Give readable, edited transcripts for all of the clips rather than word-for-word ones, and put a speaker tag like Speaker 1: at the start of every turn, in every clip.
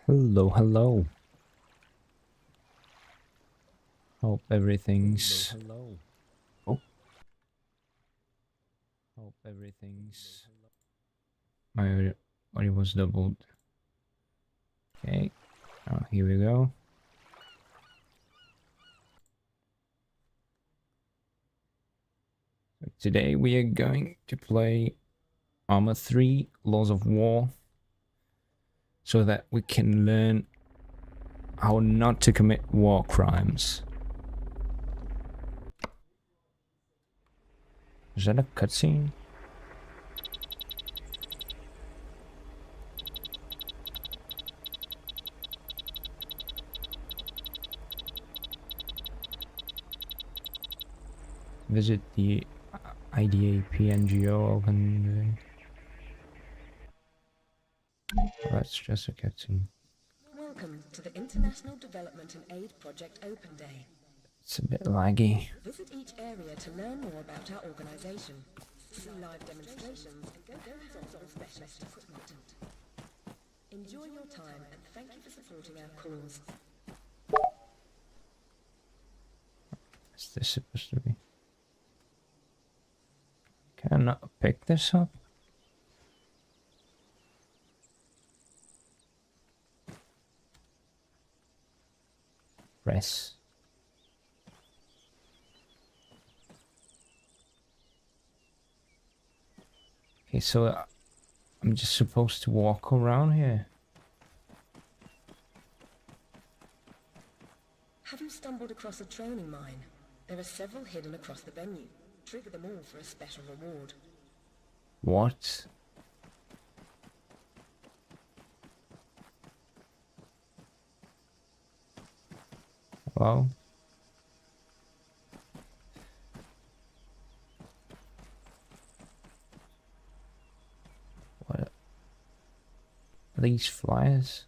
Speaker 1: Hello, hello. Hope everything's...
Speaker 2: Hello.
Speaker 1: Oh.
Speaker 2: Hope everything's...
Speaker 1: My audio was doubled. Okay. Oh, here we go. So today we are going to play Arma 3 Laws of War so that we can learn how not to commit war crimes. Is that a cutscene? Visit the IDAP NGO open. Oh, that's just a cutscene.
Speaker 3: Welcome to the International Development and Aid Project Open Day.
Speaker 1: It's a bit laggy.
Speaker 3: Visit each area to learn more about our organisation, see live demonstrations, and go hands-on with specialist equipment. Enjoy your time and thank you for supporting our cause.
Speaker 1: Is this supposed to be? Can I not pick this up? Press. Okay, so I'm just supposed to walk around here.
Speaker 3: Have you stumbled across a training mine? There are several hidden across the venue. Trigger them all for a special reward.
Speaker 1: What? Hello? What? Are these flyers?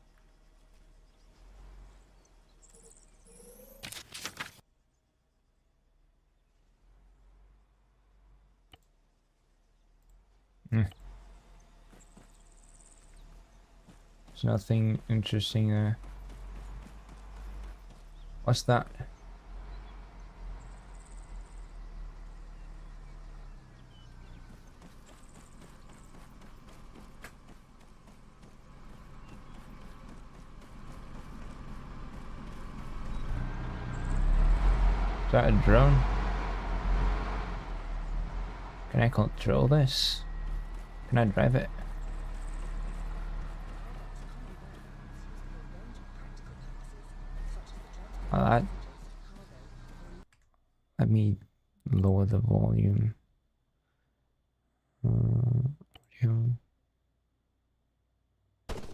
Speaker 1: There's nothing interesting there. What's that? Is that a drone? Can I control this? Can I drive it? Let me lower the volume.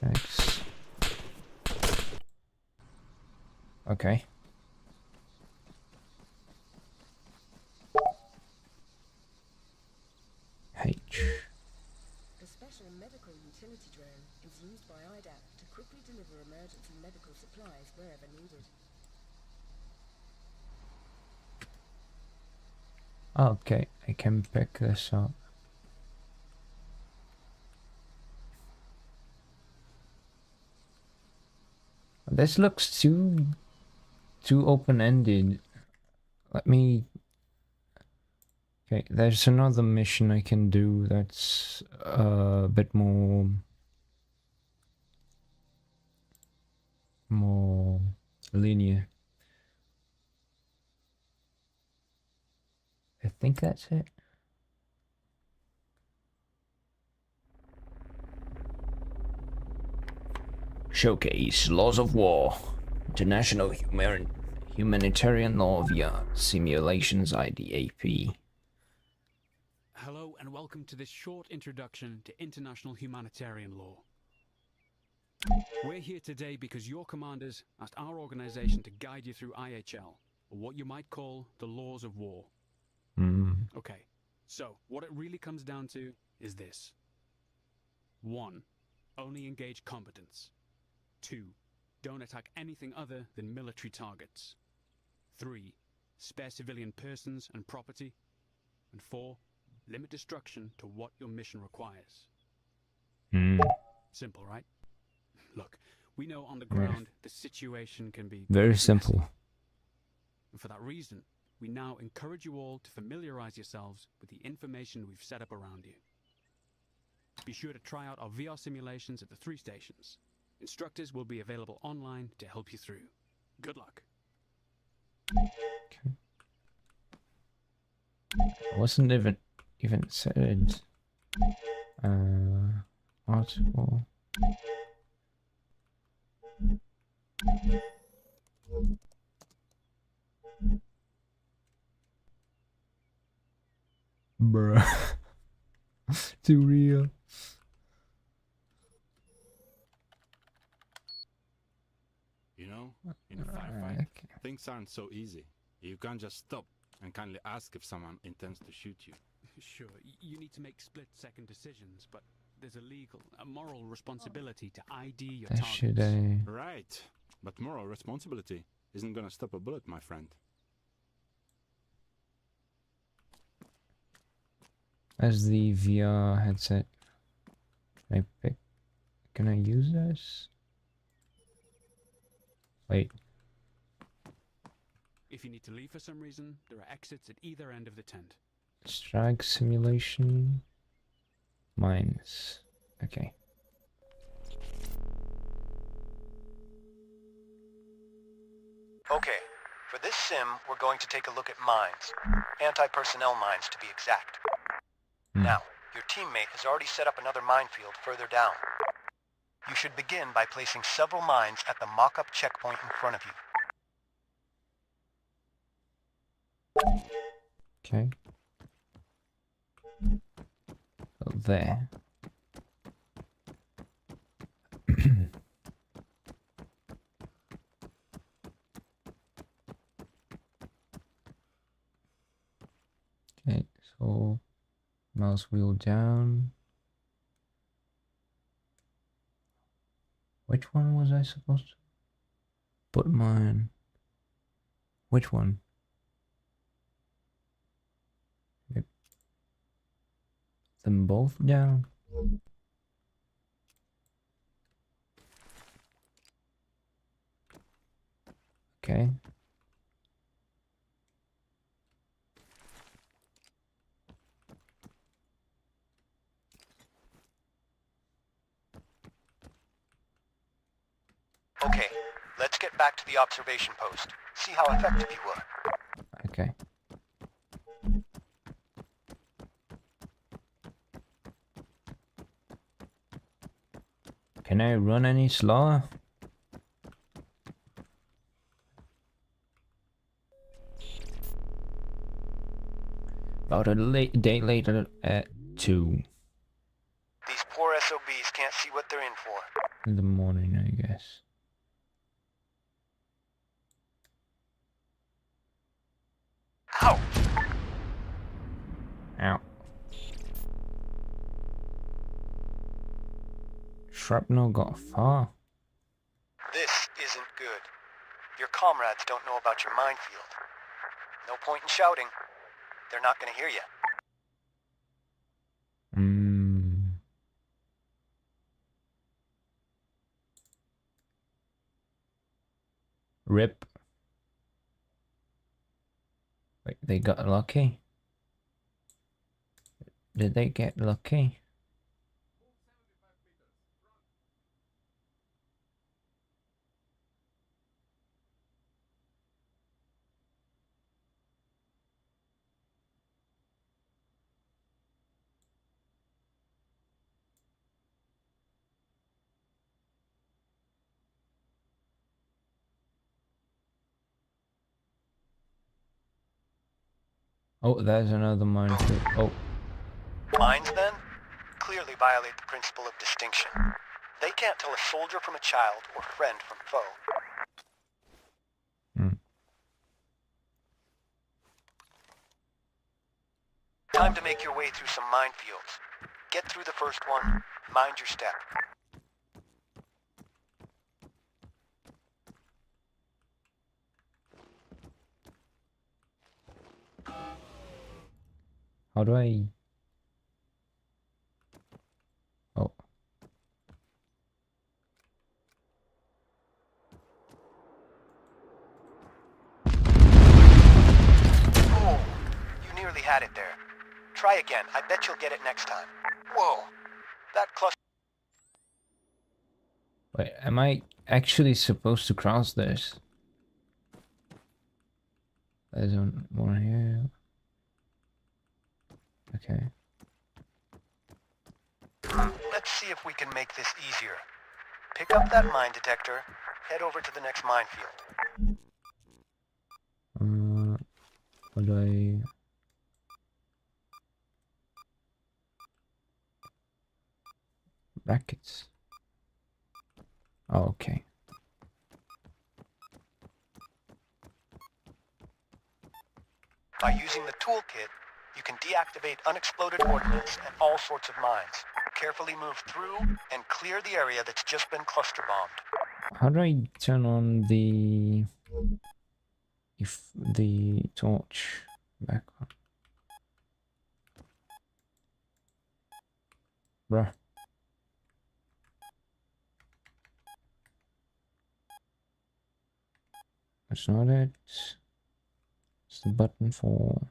Speaker 1: X. Okay. H.
Speaker 3: The special medical utility drone is used by IDAP to quickly deliver emergency medical supplies wherever needed.
Speaker 1: Okay, I can pick this up. This looks too open-ended. Let me... Okay, there's another mission I can do that's a bit more linear. I think that's it. Showcase Laws of War. International Humanitarian Law via Simulations IDAP.
Speaker 4: Hello and welcome to this short introduction to international humanitarian law. We're here today because your commanders asked our organization to guide you through IHL, or what you might call the laws of war. Okay, so what it really comes down to is this. 1. Only engage combatants. 2. Don't attack anything other than military targets. 3. Spare civilian persons and property. And 4. Limit destruction to what your mission requires. Simple, right? Look, We know on the ground the situation can be
Speaker 1: Very
Speaker 4: messy.
Speaker 1: simple.
Speaker 4: And for that reason, we now encourage you all to familiarize yourselves with the information we've set up around you. Be sure to try out our VR simulations at the 3 stations. Instructors will be available online to help you through. Good luck.
Speaker 1: Okay. I wasn't even said. Article. Bruh. Too real.
Speaker 5: You know, in a firefight, things aren't so easy. You can't just stop and kindly ask if someone intends to shoot you.
Speaker 4: Sure, you need to make split-second decisions, but there's a legal, a moral responsibility to ID your
Speaker 1: That
Speaker 4: targets.
Speaker 1: should
Speaker 5: Right, but moral responsibility isn't gonna stop a bullet, my friend.
Speaker 1: As the VR headset. Can I use this? Wait.
Speaker 4: If you need to leave for some reason, there are exits at either end of the tent.
Speaker 1: Strike simulation. Mines. Okay.
Speaker 6: Okay, for this sim, we're going to take a look at mines. Anti-personnel mines, to be exact. Now, your teammate has already set up another minefield further down. You should begin by placing several mines at the mock-up checkpoint in front of you.
Speaker 1: Okay. Oh, there. Okay, so mouse wheel down. Which one was I supposed to put mine? Which one? Yep. Them both down. Okay.
Speaker 6: Okay, let's get back to the observation post. See how effective you were.
Speaker 1: Okay. Can I run any slower? About a day later at 2
Speaker 6: These poor SOBs can't see what they're in for.
Speaker 1: in the morning, I guess.
Speaker 6: Ow!
Speaker 1: Ow. Shrapnel got far.
Speaker 6: This isn't good. Your comrades don't know about your minefield. No point in shouting. They're not gonna hear you.
Speaker 1: Rip. Wait, they got lucky? Did they get lucky? Oh, there's another minefield. Oh,
Speaker 6: Mines, then, clearly violate the principle of distinction. They can't tell a soldier from a child or friend from foe. Time to make your way through some minefields. Get through the first one, mind your step.
Speaker 1: how do I... Oh.
Speaker 6: had it there. Try again. I bet you'll get it next time. Whoa. That cluster...
Speaker 1: Wait, am I actually supposed to cross this? There's one here. Okay.
Speaker 6: Let's see if we can make this easier. Pick up that mine detector, head over to the next minefield.
Speaker 1: What do I... Brackets. Oh, okay.
Speaker 6: By using the toolkit, you can deactivate unexploded ordnance and all sorts of mines. Carefully move through and clear the area that's just been cluster bombed.
Speaker 1: How do I turn on the... if the torch back on? Bruh. That's not it. It's the button for...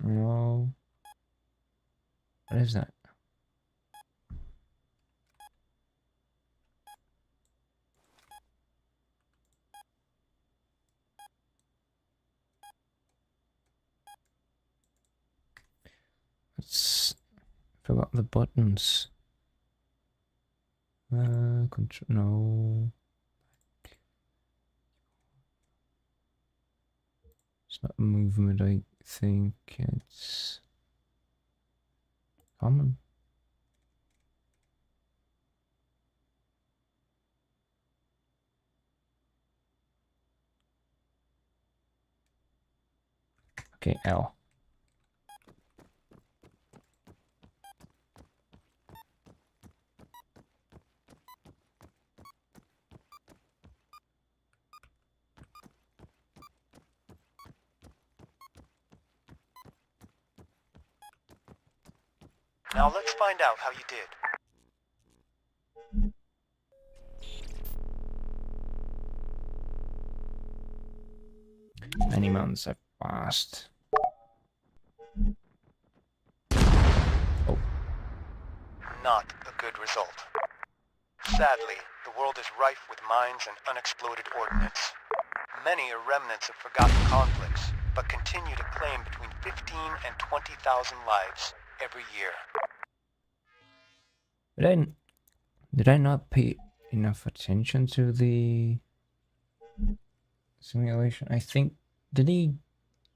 Speaker 1: No. What is that? It's... forgot the buttons. Control... No. It's not movement, I think it's... common. Okay, L.
Speaker 6: Now let's find out how you did.
Speaker 1: Many months have passed. Oh.
Speaker 6: Not a good result. Sadly, the world is rife with mines and unexploded ordnance. Many are remnants of forgotten conflicts, but continue to claim between 15 and 20,000 lives every year.
Speaker 1: Did I not pay enough attention to the simulation? I think... did he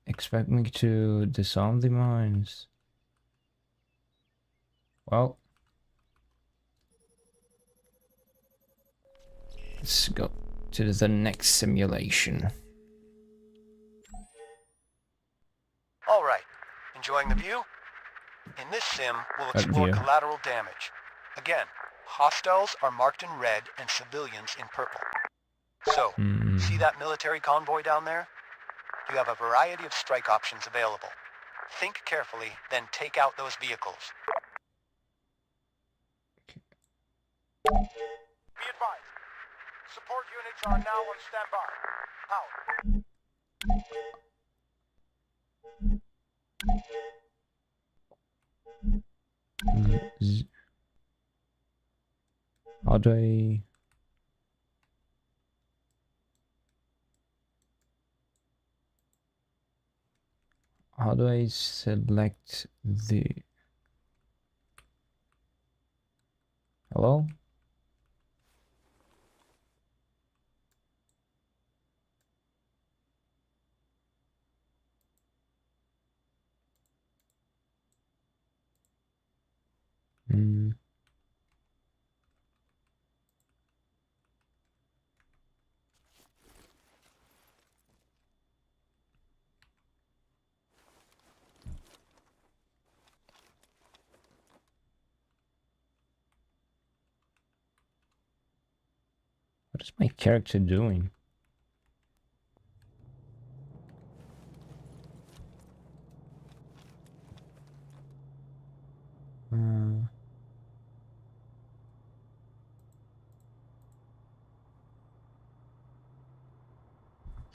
Speaker 1: expect me to disarm the mines? Well... let's go to the next simulation.
Speaker 6: Alright, enjoying the view? In this sim, we'll explore
Speaker 1: view.
Speaker 6: collateral damage. Again, hostiles are marked in red and civilians in purple. So, see that military convoy down there? You have a variety of strike options available. Think carefully, then take out those vehicles. Be advised. Support units are now on standby. Out.
Speaker 1: How do I... how do I select the... hello? What is my character doing?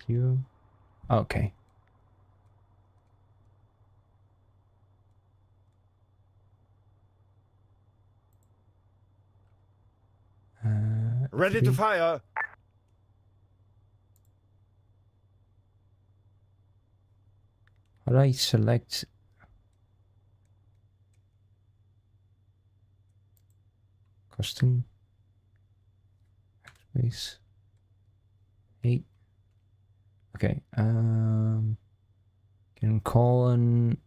Speaker 1: you. Okay.
Speaker 7: Ready to
Speaker 1: 3.
Speaker 7: fire.
Speaker 1: How do I select? Custom. Space. 8. Okay. Can call on.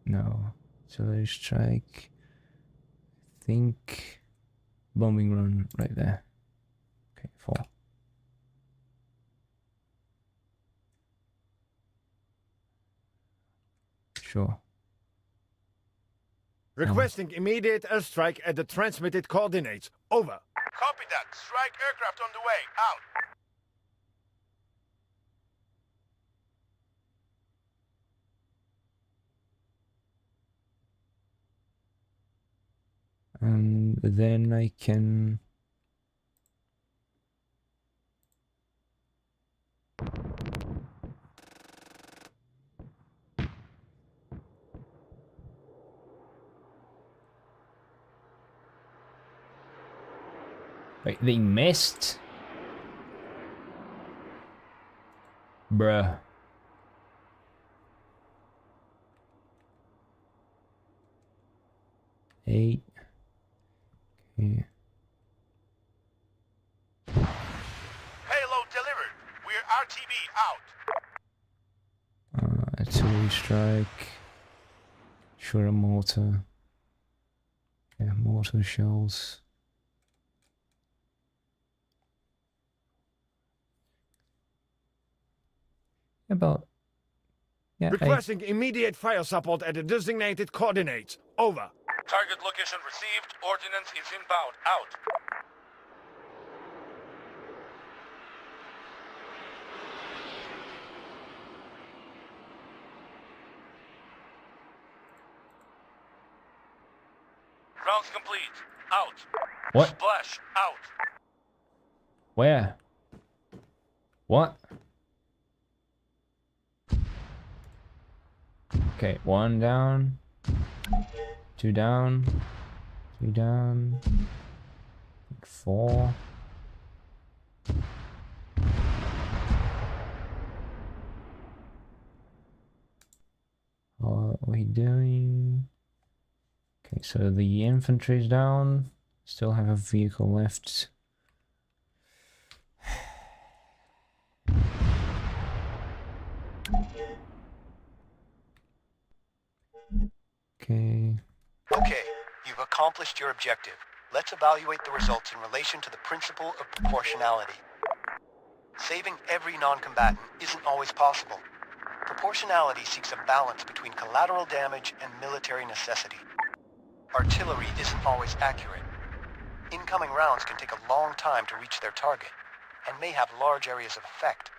Speaker 1: No. Artillery strike. I think. Bombing run right there. Okay, 4. Sure.
Speaker 7: Requesting immediate airstrike at the transmitted coordinates. Over.
Speaker 8: Copy that. Strike aircraft on the way. Out.
Speaker 1: And then I can. Wait, they missed? Bruh. Eight. Okay.
Speaker 8: Payload delivered. We're RTB out.
Speaker 1: Artillery strike. Sure, a mortar. Yeah, mortar shells. About. Yeah,
Speaker 7: Requesting immediate fire support at the designated coordinates. Over.
Speaker 8: Target location received. Ordnance is inbound. Out. Rounds complete. Out.
Speaker 1: What?
Speaker 8: Splash. Out.
Speaker 1: Where? What? Okay, 1 down. 2 down. 3 down. 4. What are we doing? Okay, so the infantry's down. Still have a vehicle left. Okay.
Speaker 6: Okay, you've accomplished your objective. Let's evaluate the results in relation to the principle of proportionality. Saving every non-combatant isn't always possible. Proportionality seeks a balance between collateral damage and military necessity. Artillery isn't always accurate. Incoming rounds can take a long time to reach their target, and may have large areas of effect.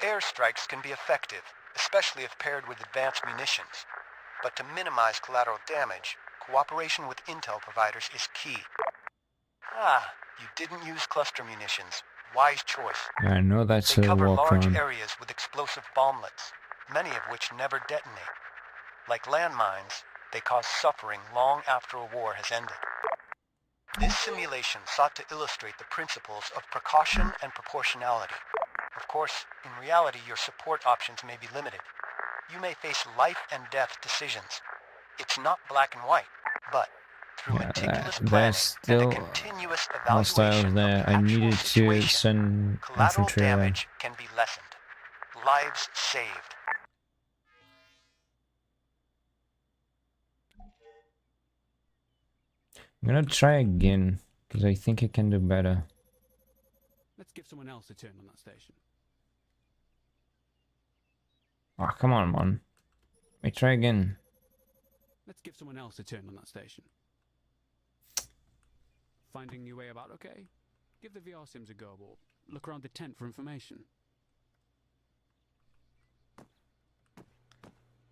Speaker 6: Airstrikes can be effective, especially if paired with advanced munitions. But to minimize collateral damage, cooperation with intel providers is key. Ah, you didn't use cluster munitions. Wise choice.
Speaker 1: I know that's
Speaker 6: They
Speaker 1: a
Speaker 6: cover
Speaker 1: war
Speaker 6: large
Speaker 1: crime.
Speaker 6: areas with explosive bomblets, many of which never detonate. Like landmines, they cause suffering long after a war has ended. This simulation sought to illustrate the principles of precaution and proportionality. Of course, in reality, your support options may be limited. You may face life and death decisions. It's not black and white, but through
Speaker 1: Yeah,
Speaker 6: meticulous
Speaker 1: there's
Speaker 6: planning and
Speaker 1: still
Speaker 6: a continuous
Speaker 1: hostiles
Speaker 6: evaluation
Speaker 1: there.
Speaker 6: of the
Speaker 1: I
Speaker 6: actual
Speaker 1: needed to
Speaker 6: situation,
Speaker 1: send
Speaker 6: collateral
Speaker 1: infantry there.
Speaker 6: damage can be lessened. Lives saved.
Speaker 1: I'm gonna try again, because I think I can do better.
Speaker 4: Let's give someone else a turn on that station.
Speaker 1: Oh, come on, man. Let me try again.
Speaker 4: Let's give someone else a turn on that station. Finding your way about okay? Give the VR sims a go or look around the tent for information.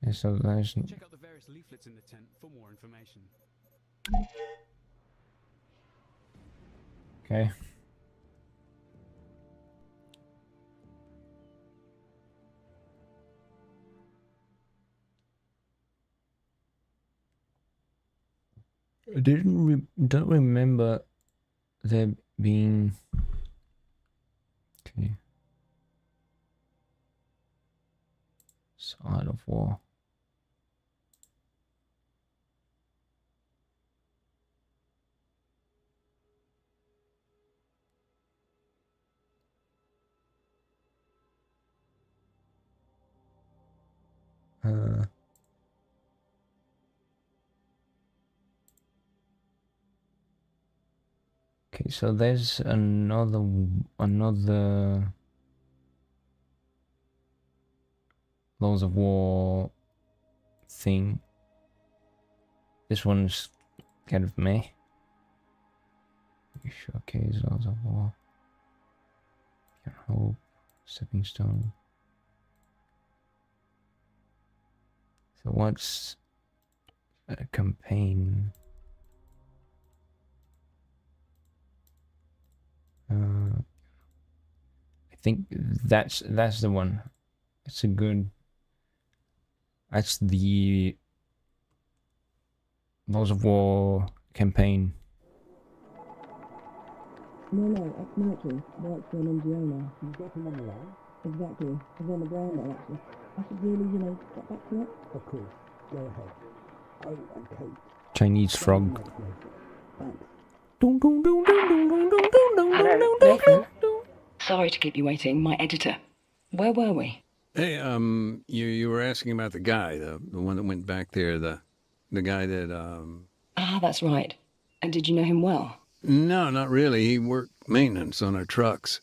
Speaker 1: Yeah, so there's...
Speaker 4: Check out the various leaflets in the tent for more information.
Speaker 1: Okay. I don't remember there being... Okay. Side of war. Okay, so there's another Laws of War thing. This one's kind of meh. Showcase Laws of War. Can hope. Stepping stone. So what's a campaign? I think that's the one. It's a good. That's the Laws of War campaign.
Speaker 3: No, ex-military. Works for an NGO now. You got him on the line? Exactly. He's on the ground now, actually. I should really, get back to it.
Speaker 9: Of course. Go ahead. Oh, and Kate.
Speaker 1: Chinese frog.
Speaker 3: Thanks.
Speaker 10: Hello, Nathan. Sorry to keep you waiting. My editor. Where were we?
Speaker 11: Hey, you were asking about the guy, the one that went back there, the guy that,
Speaker 10: Ah, that's right. And did you know him well?
Speaker 11: No, not really. He worked maintenance on our trucks.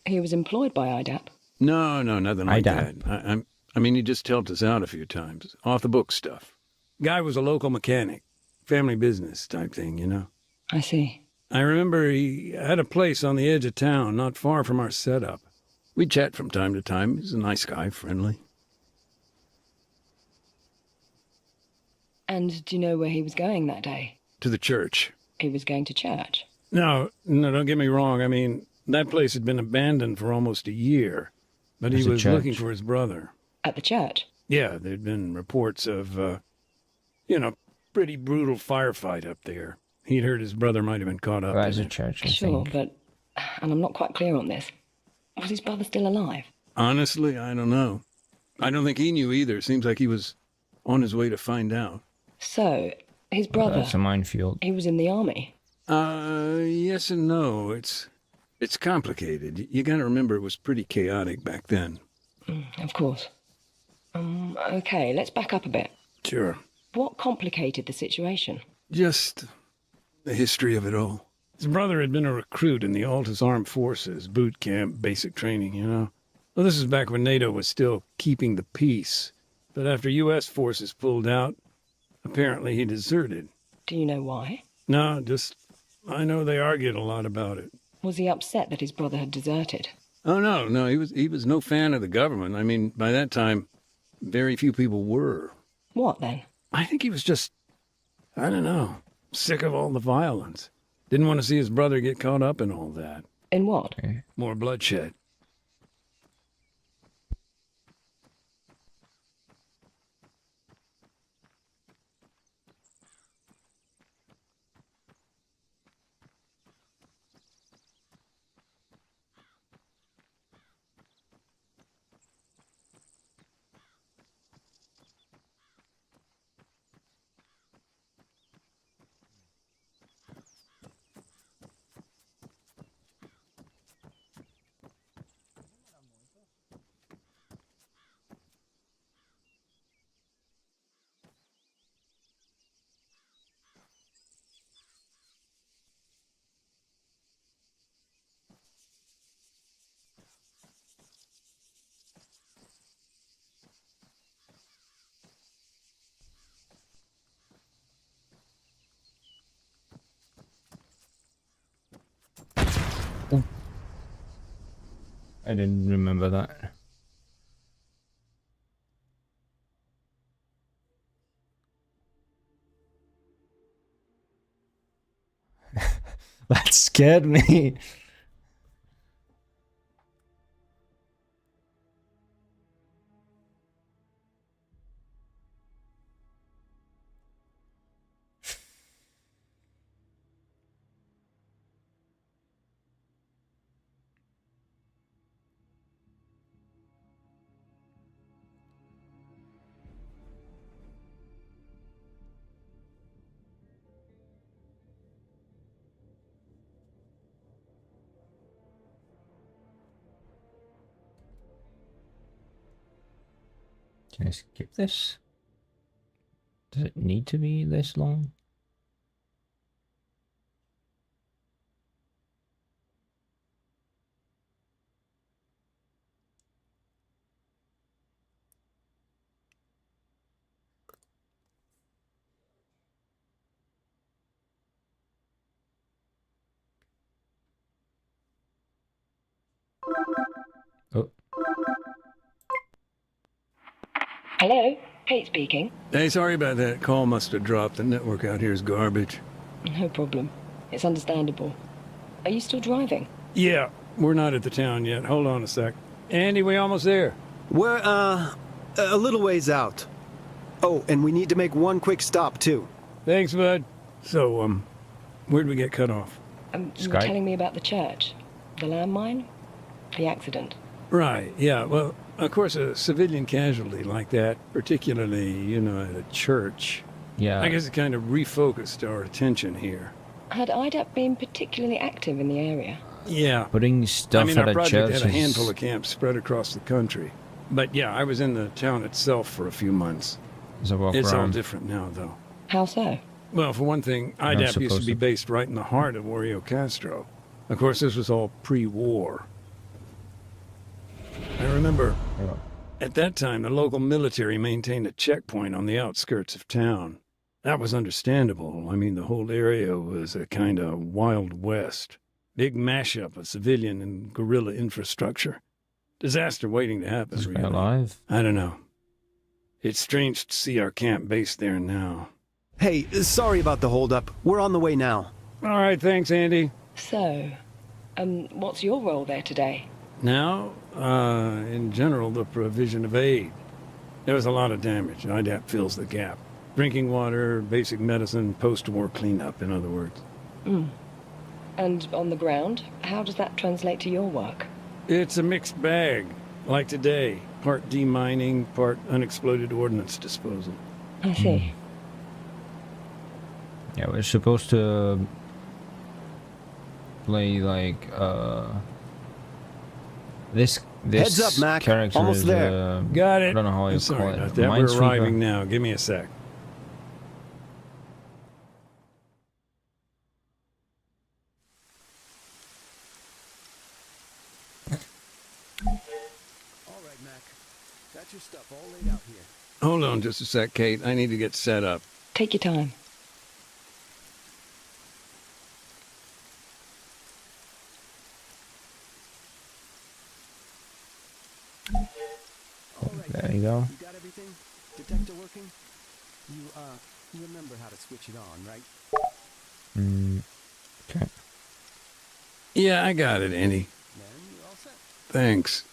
Speaker 10: He was employed by IDAP.
Speaker 11: No, nothing like
Speaker 1: IDAP.
Speaker 11: that. I mean, he just helped us out a few times. Off the book stuff. Guy was a local mechanic. Family business type thing, you know?
Speaker 10: I see.
Speaker 11: I remember he had a place on the edge of town, not far from our setup. We'd chat from time to time. He's a nice guy, friendly.
Speaker 10: And do you know where he was going that day?
Speaker 11: To the church.
Speaker 10: He was going to church.
Speaker 11: No, don't get me wrong. I mean, that place had been abandoned for almost a year. But he was looking for his brother.
Speaker 10: At the church?
Speaker 11: Yeah, there'd been reports of, pretty brutal firefight up there. He'd heard his brother might have been caught up in it.
Speaker 1: Church, I
Speaker 10: Sure,
Speaker 1: think.
Speaker 10: but... And I'm not quite clear on this. Was his brother still alive?
Speaker 11: Honestly, I don't know. I don't think he knew either. Seems like he was on his way to find out.
Speaker 10: So, his brother...
Speaker 1: That's a minefield.
Speaker 10: He was in the army?
Speaker 11: Yes and no. It's complicated. You gotta remember it was pretty chaotic back then.
Speaker 10: Of course. Okay, let's back up a bit.
Speaker 11: Sure.
Speaker 10: What complicated the situation?
Speaker 11: Just the history of it all. His brother had been a recruit in the Altus Armed Forces, boot camp, basic training, you know. Well, this is back when NATO was still keeping the peace. But after U.S. forces pulled out, apparently he deserted.
Speaker 10: Do you know why?
Speaker 11: No, I know they argued a lot about it.
Speaker 10: Was he upset that his brother had deserted?
Speaker 11: Oh, no, he was no fan of the government. I mean, by that time, very few people were.
Speaker 10: What, then?
Speaker 11: I think he was just, I don't know, sick of all the violence. Didn't want to see his brother get caught up in all that.
Speaker 10: In what?
Speaker 11: More bloodshed.
Speaker 1: I didn't remember that. That scared me. Can I skip this? Does it need to be this long? Oh.
Speaker 10: Hello, Kate speaking.
Speaker 11: Hey, sorry about that. Call must have dropped. The network out here is garbage.
Speaker 10: No problem. It's understandable. Are you still driving?
Speaker 11: Yeah, we're not at the town yet. Hold on a sec. Andy, we almost there.
Speaker 12: We're, a little ways out. Oh, and we need to make one quick stop, too.
Speaker 11: Thanks, bud. So, where'd we get cut off?
Speaker 10: You were telling me about the church. The landmine? The accident.
Speaker 11: Right, yeah. Well, of course, a civilian casualty like that, particularly, you know, at a church,
Speaker 1: yeah,
Speaker 11: I guess it kind of refocused our attention here.
Speaker 10: Had IDAP been particularly active in the area?
Speaker 11: Yeah.
Speaker 1: Putting stuff
Speaker 11: at
Speaker 1: at
Speaker 11: our
Speaker 1: a
Speaker 11: project
Speaker 1: church
Speaker 11: had a handful of camps spread across the country. But yeah, I was in the town itself for a few months. It's all different now, though.
Speaker 10: How so?
Speaker 11: Well, for one thing, IDAP used to be based right in the heart of Oreokastro. Of course, this was all pre-war. I remember, at that time, the local military maintained a checkpoint on the outskirts of town. That was understandable. I mean, the whole area was a kind of Wild West. Big mashup of civilian and guerrilla infrastructure. Disaster waiting to happen,
Speaker 1: Is
Speaker 11: really.
Speaker 1: Alive?
Speaker 11: I don't know. It's strange to see our camp based there now.
Speaker 12: Hey, sorry about the holdup. We're on the way now.
Speaker 11: All right, thanks, Andy.
Speaker 10: So, what's your role there today?
Speaker 11: Now, in general, the provision of aid. There was a lot of damage. IDAP fills the gap. Drinking water, basic medicine, post-war cleanup, in other words.
Speaker 10: And on the ground, how does that translate to your work?
Speaker 11: It's a mixed bag, like today. Part demining, part unexploded ordnance disposal.
Speaker 10: I see.
Speaker 1: Yeah, we're supposed to play like this
Speaker 12: Heads up, Mac.
Speaker 1: character
Speaker 12: Almost
Speaker 1: is,
Speaker 12: there.
Speaker 1: Got it. I don't know how you
Speaker 11: Sorry
Speaker 1: call it.
Speaker 11: about that. We're arriving now. Give me a sec.
Speaker 13: All right, Mac. Got your stuff all laid out here.
Speaker 11: Hold on just a sec, Kate. I need to get set up.
Speaker 10: Take your time.
Speaker 1: There you go.
Speaker 13: You got everything? Detector working? You remember how to switch it on, right?
Speaker 1: Okay.
Speaker 11: Yeah, I got it, Andy.
Speaker 13: Then you're all set.
Speaker 11: Thanks.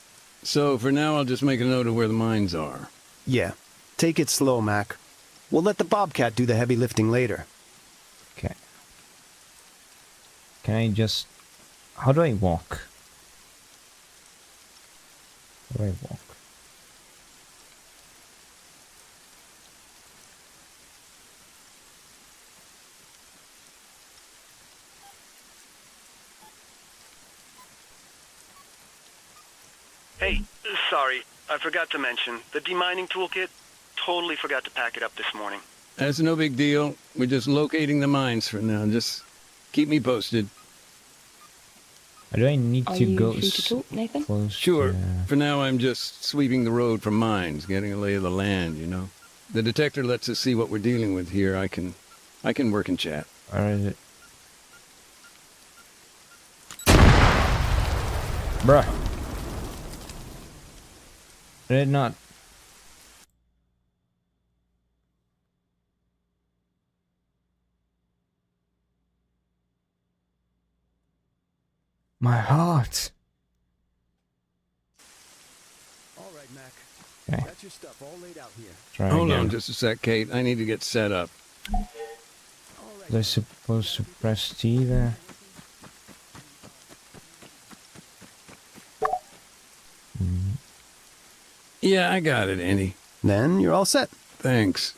Speaker 11: So, for now, I'll just make a note of where the mines are.
Speaker 12: Yeah. Take it slow, Mac. We'll let the Bobcat do the heavy lifting later.
Speaker 1: Okay. Can I just... How do I walk? How do I walk?
Speaker 6: Hey, sorry, I forgot to mention, the demining toolkit, totally forgot to pack it up this morning.
Speaker 11: That's no big deal. We're just locating the mines for now. Just keep me posted.
Speaker 1: Do I need to go
Speaker 10: free to talk, Nathan?
Speaker 1: close?
Speaker 11: Sure. For now, I'm just sweeping the road for mines, getting a lay of the land, you know. The detector lets us see what we're dealing with here. I can work and chat.
Speaker 1: Where is it? Bruh. Did it not? My heart.
Speaker 13: All right, Mac.
Speaker 1: Okay.
Speaker 13: Got your stuff all laid out here.
Speaker 1: Try
Speaker 11: Hold
Speaker 1: again.
Speaker 11: on just a sec, Kate. I need to get set up.
Speaker 1: Was I supposed to press T there?
Speaker 11: Yeah, I got it, Andy.
Speaker 12: Then you're all set.
Speaker 11: Thanks.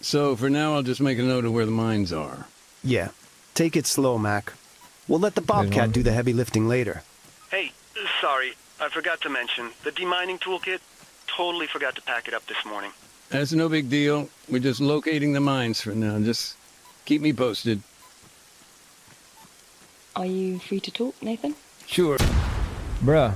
Speaker 11: So, for now, I'll just make a note of where the mines are.
Speaker 12: Yeah. Take it slow, Mac. We'll let the Bobcat do the heavy lifting later.
Speaker 6: Hey, sorry, I forgot to mention, the demining toolkit,
Speaker 12: totally forgot to pack it up this morning.
Speaker 11: That's no big deal. We're just locating the mines for now. Just keep me posted.
Speaker 10: Are you free to talk, Nathan?
Speaker 11: Sure.
Speaker 1: Bruh.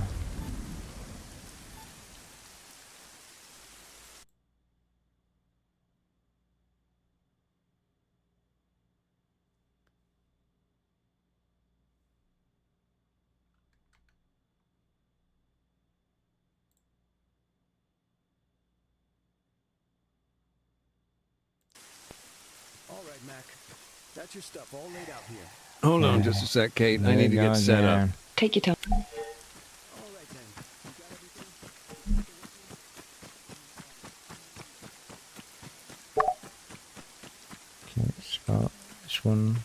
Speaker 13: All right, Mac. That's your stuff all laid out here.
Speaker 11: Hold on just a sec, Kate. I need to get set up.
Speaker 10: Take your time.
Speaker 13: All right, then. You got everything?
Speaker 1: Okay, start this one.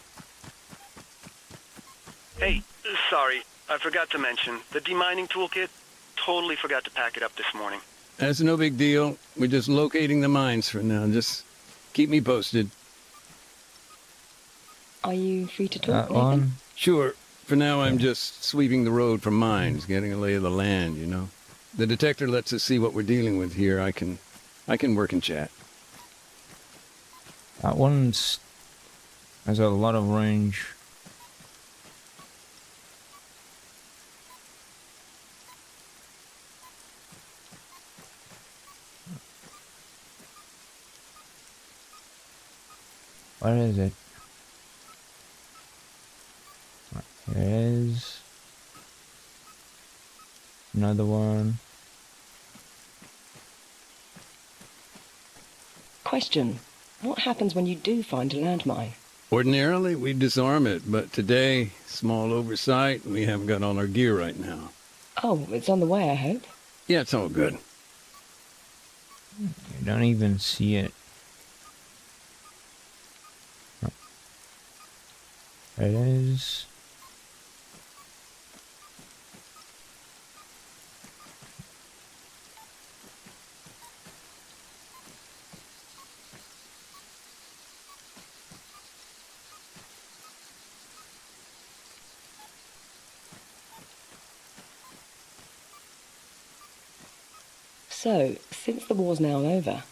Speaker 12: Hey, sorry. I forgot to mention, the demining toolkit, totally forgot to pack it up this morning.
Speaker 11: That's no big deal. We're just locating the mines for now. Just keep me posted.
Speaker 10: Are you free to
Speaker 1: That
Speaker 10: talk, Nathan?
Speaker 1: one.
Speaker 11: Sure. For now, I'm just sweeping the road for mines, getting a lay of the land, you know. The detector lets us see what we're dealing with here. I can work and chat.
Speaker 1: That one's has a lot of range. Where is it? There it is. Another one.
Speaker 10: Question. What happens when you do find a landmine?
Speaker 11: Ordinarily, we disarm it, but today, small oversight, we haven't got all our gear right now.
Speaker 10: Oh, it's on the way, I hope.
Speaker 11: Yeah, it's all good.
Speaker 1: You don't even see it. There it is.
Speaker 10: So, since the war's now over,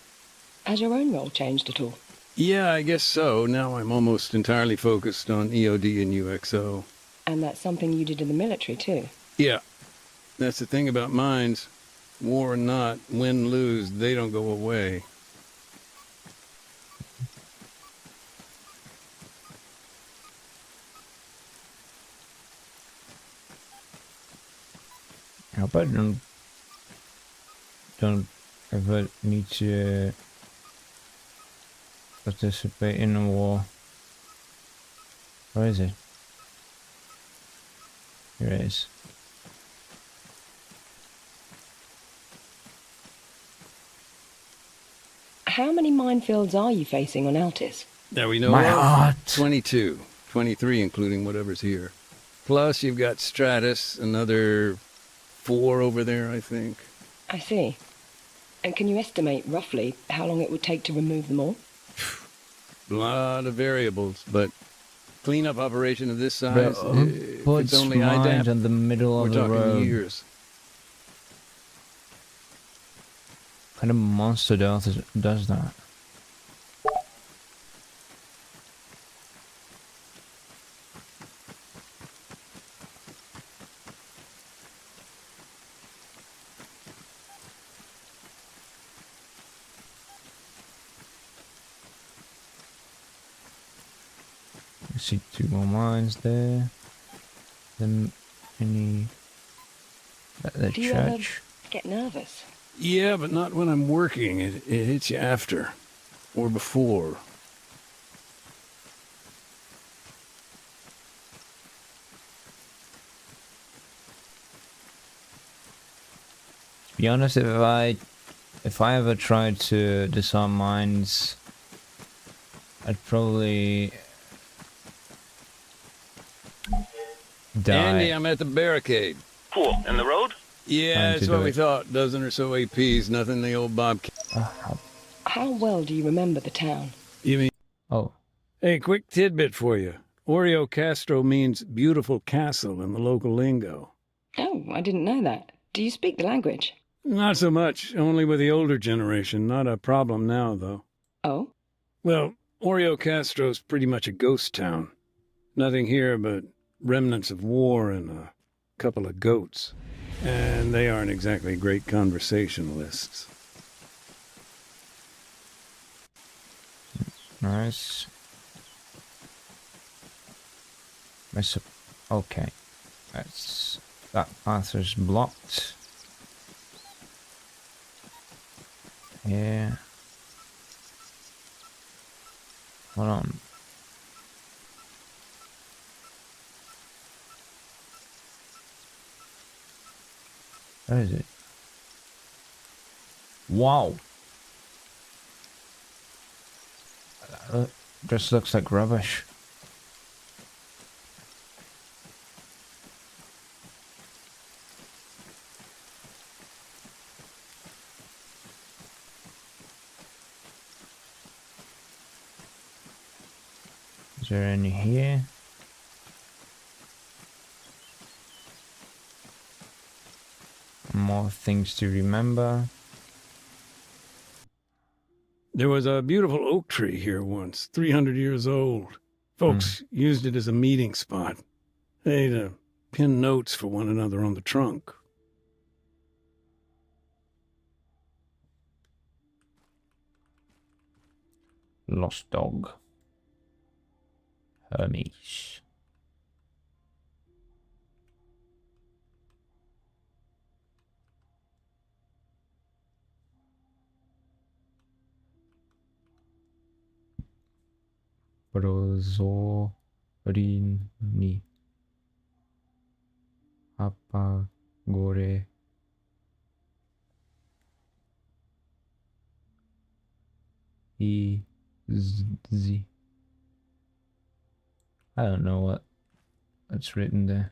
Speaker 10: has your own role changed at all?
Speaker 11: Yeah, I guess so. Now I'm almost entirely focused on EOD and UXO.
Speaker 10: And that's something you did in the military too?
Speaker 11: Yeah. That's the thing about mines. War or not, win, lose, they don't go away.
Speaker 1: I hope I don't ever need to participate in a war. Where is it? Here it is.
Speaker 10: How many minefields are you facing on Altis?
Speaker 11: Now we know
Speaker 1: My
Speaker 11: of
Speaker 1: heart.
Speaker 11: 22, 23 including whatever's here. Plus you've got Stratus, another 4 over there, I think.
Speaker 10: I see. And can you estimate, roughly, how long it would take to remove them all?
Speaker 11: A lot of variables, but cleanup operation of this size, if
Speaker 1: Puts
Speaker 11: it's only
Speaker 1: mines
Speaker 11: IDAP,
Speaker 1: in the middle
Speaker 11: we're
Speaker 1: of the
Speaker 11: talking
Speaker 1: road.
Speaker 11: years.
Speaker 1: What kind of monster does that? I see 2 more mines there. Then any the
Speaker 10: Do you ever
Speaker 1: church.
Speaker 10: get nervous?
Speaker 11: Yeah, but not when I'm working. It hits you after. Or before.
Speaker 1: To be honest, if I ever tried to disarm mines, I'd probably die.
Speaker 11: Andy, I'm at the barricade.
Speaker 12: Cool. And the road?
Speaker 11: Yeah,
Speaker 1: Time
Speaker 11: that's
Speaker 1: to
Speaker 11: what
Speaker 1: do
Speaker 11: we
Speaker 1: it.
Speaker 11: thought. Dozen or so APs, nothing the old Bobcat.
Speaker 10: How well do you remember the town?
Speaker 11: You mean?
Speaker 1: Oh,
Speaker 11: Hey, quick tidbit for you. Oreokastro means beautiful castle in the local lingo.
Speaker 10: Oh, I didn't know that. Do you speak the language?
Speaker 11: Not so much. Only with the older generation. Not a problem now, though.
Speaker 10: Oh?
Speaker 11: Well, Oreokastro's pretty much a ghost town. Nothing here but remnants of war and a couple of goats. And they aren't exactly great conversationalists.
Speaker 1: Nice. Okay. That path is blocked. Yeah. Hold on. Where is it? Wow. Just looks like rubbish. Is there any here? More things to remember.
Speaker 11: There was a beautiful oak tree here once, 300 years old. Folks used it as a meeting spot. They'd pin notes for one another on the trunk.
Speaker 1: Lost dog. Hermes. Prozorini. Apa gore. Z. I don't know what's written there.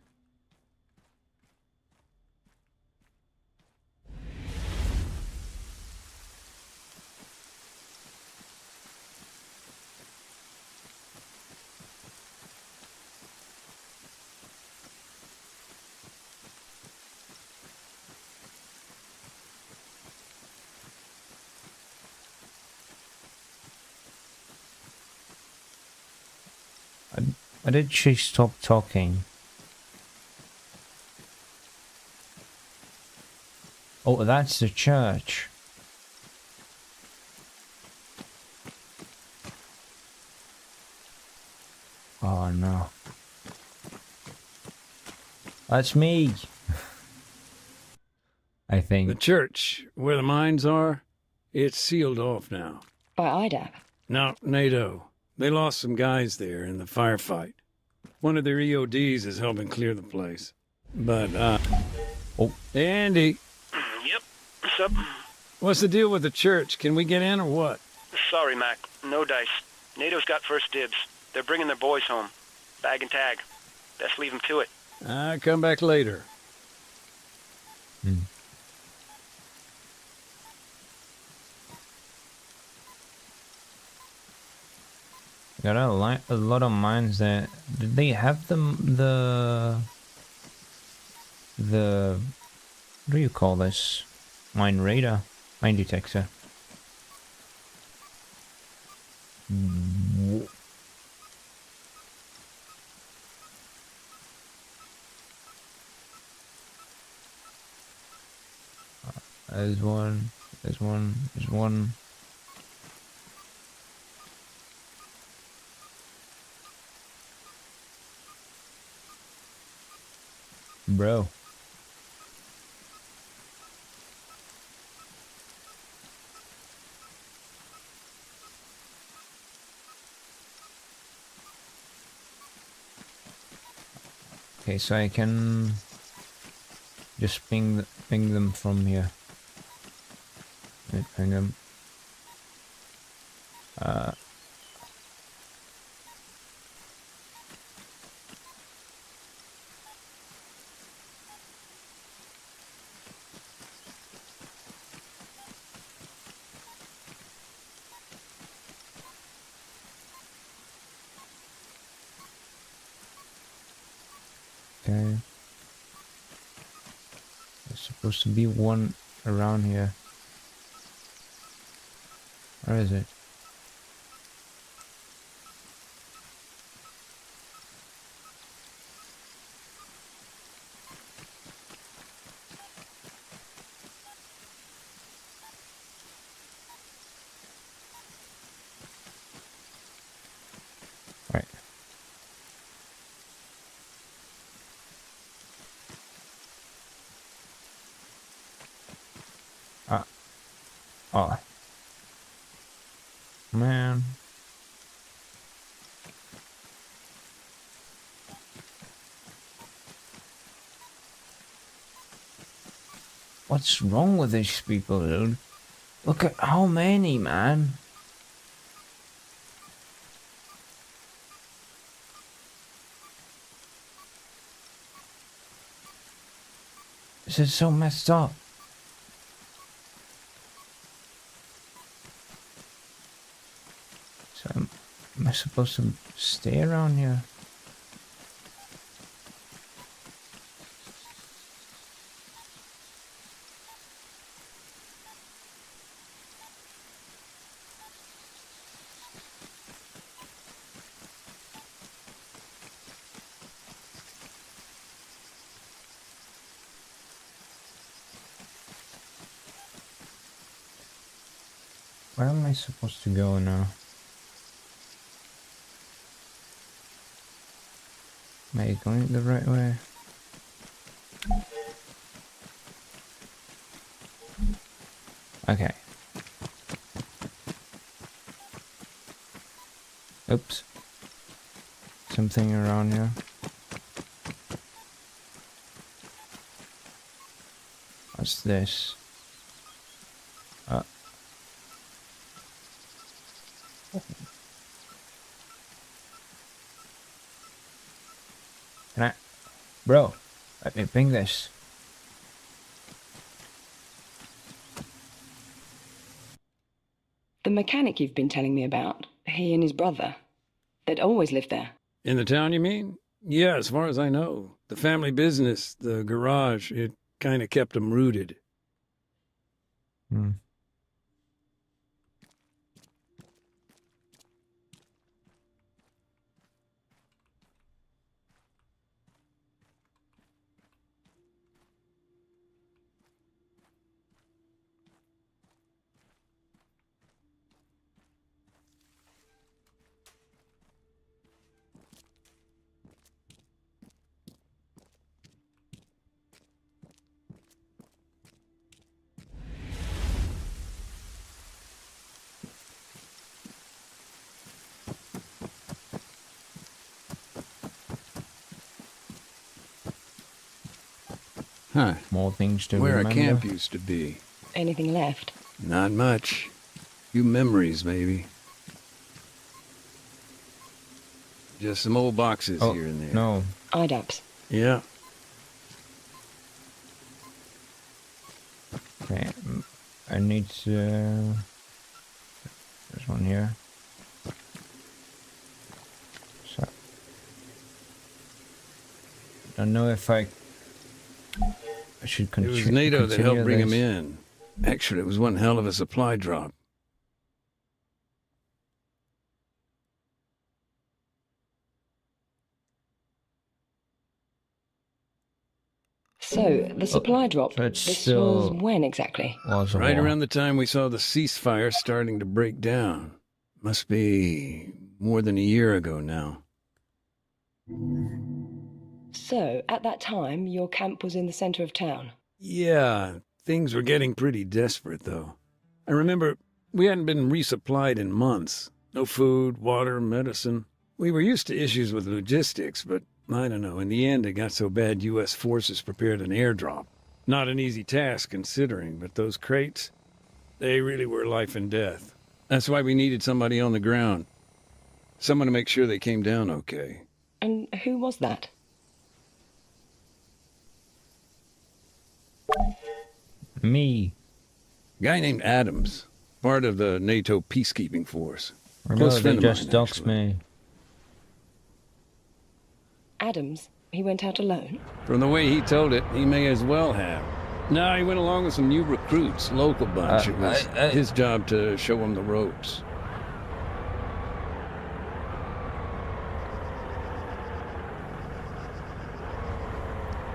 Speaker 1: Why did she stop talking? Oh, that's the church. Oh no. That's me. I think.
Speaker 11: The church, where the mines are, it's sealed off now.
Speaker 10: By IDAP?
Speaker 11: No, NATO. They lost some guys there in the firefight. One of their EODs is helping clear the place. But,
Speaker 1: Oh.
Speaker 11: Hey, Andy.
Speaker 14: Yep. What's up?
Speaker 11: What's the deal with the church? Can we get in or what?
Speaker 14: Sorry, Mac. No dice. NATO's got first dibs. They're bringing their boys home. Bag and tag. Best leave them to it.
Speaker 11: I'll come back later.
Speaker 1: Got a lot of mines there. Did they have the what do you call this? Mine radar, mine detector. There's one. There's one. There's one. Bro. Okay, so I can just ping them from here. Ping them. Okay. There's supposed to be one around here. Where is it? Right. Oh. Man. What's wrong with these people, dude? Look at how many, man. This is so messed up. So am I supposed to stay around here? Where am I supposed to go now? Am I going the right way? Okay. Oops. Something around here. What's this? Can I? Bro, let me bring this.
Speaker 10: The mechanic you've been telling me about, he and his brother, they'd always lived there.
Speaker 11: In the town, you mean? Yeah, as far as I know. The family business, the garage, it kind of kept them rooted.
Speaker 1: Hmm.
Speaker 11: Huh.
Speaker 1: More things to
Speaker 11: Where
Speaker 1: remember.
Speaker 11: a camp used to be.
Speaker 10: Anything left?
Speaker 11: Not much. Few memories, maybe. Just some old boxes here and there.
Speaker 1: No.
Speaker 10: IDAPs.
Speaker 11: Yeah.
Speaker 1: Okay. I need to... There's one here. So... Don't know if I should
Speaker 11: It was NATO that helped bring him in. Actually, it was one hell of a supply drop.
Speaker 10: So, the supply drop, this was when exactly?
Speaker 11: Right around the time we saw the ceasefire starting to break down. Must be more than a year ago now.
Speaker 10: So, at that time, your camp was in the center of town?
Speaker 11: Yeah, things were getting pretty desperate, though. I remember we hadn't been resupplied in months. No food, water, medicine. We were used to issues with logistics, but I don't know. In the end, it got so bad U.S. forces prepared an airdrop. Not an easy task, considering, but those crates, they really were life and death. That's why we needed somebody on the ground. Someone to make sure they came down okay.
Speaker 10: And who was that?
Speaker 1: Me.
Speaker 11: Guy named Adams. Part of the NATO peacekeeping force.
Speaker 1: No, they just doxed me.
Speaker 10: Adams? He went out alone?
Speaker 11: From the way he told it, he may as well have. No, he went along with some new recruits, local bunch. It was his job to show them the ropes.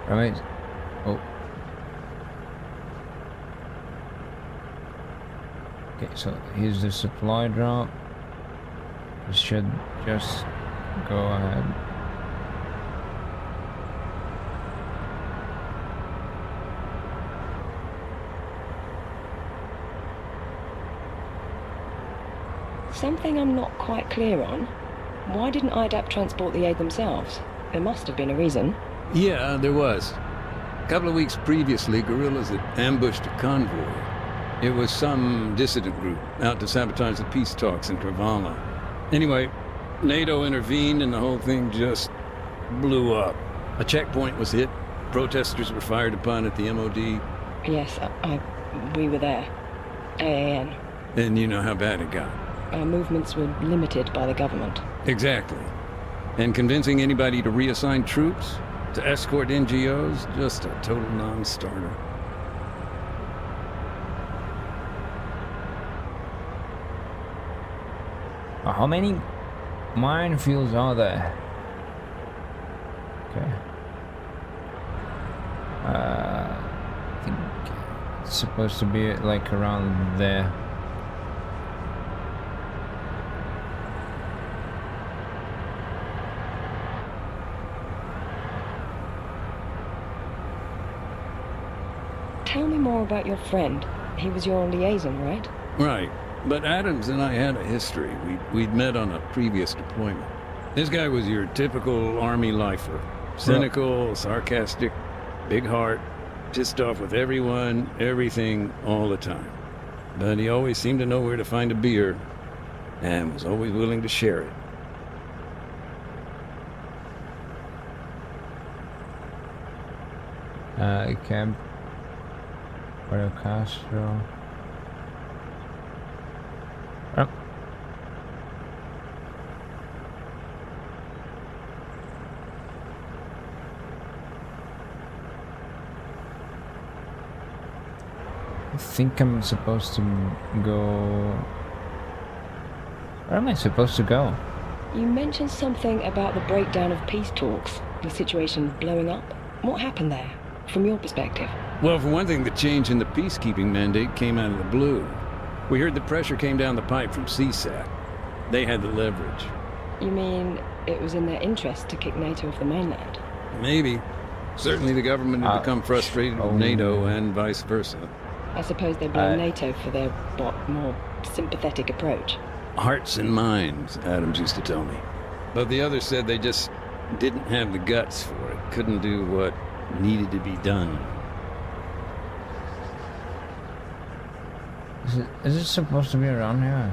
Speaker 1: Right. Oh. Okay, so here's the supply drop. We should just go ahead.
Speaker 10: Something I'm not quite clear on. Why didn't IDAP transport the aid themselves? There must have been a reason.
Speaker 11: Yeah, there was. A couple of weeks previously, guerrillas had ambushed a convoy. It was some dissident group out to sabotage the peace talks in Travala. Anyway, NATO intervened and the whole thing just blew up. A checkpoint was hit. Protesters were fired upon at the MOD.
Speaker 10: Yes, we were there. AAN.
Speaker 11: And you know how bad it got.
Speaker 10: Our movements were limited by the government.
Speaker 11: Exactly. And convincing anybody to reassign troops, to escort NGOs, just a total non-starter.
Speaker 1: How many minefields are there? Okay. I think it's supposed to be like around there.
Speaker 10: Tell me more about your friend. He was your liaison, right?
Speaker 11: Right. But Adams and I had a history. We'd met on a previous deployment. This guy was your typical army lifer. Cynical, sarcastic, big heart, pissed off with everyone, everything, all the time. But he always seemed to know where to find a beer, and was always willing to share it.
Speaker 1: Camp Oreokastro. Oh. I think I'm supposed to go... Where am I supposed to go?
Speaker 10: You mentioned something about the breakdown of peace talks, the situation blowing up. What happened there, from your perspective?
Speaker 11: Well, for one thing, the change in the peacekeeping mandate came out of the blue. We heard the pressure came down the pipe from CSAT. They had the leverage.
Speaker 10: You mean it was in their interest to kick NATO off the mainland?
Speaker 11: Maybe. Certainly the government had become frustrated with NATO and vice versa.
Speaker 10: I suppose they blame NATO for their, more sympathetic approach.
Speaker 11: Hearts and minds, Adams used to tell me. But the others said they just didn't have the guts for it, couldn't do what needed to be done.
Speaker 1: Is it supposed to be around here?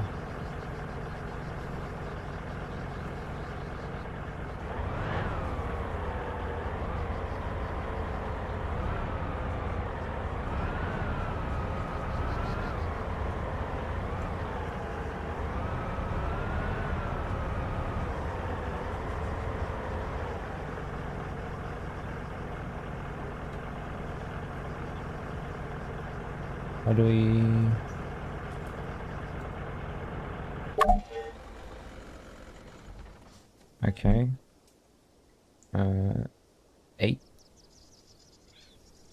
Speaker 1: How do we... Okay. 8.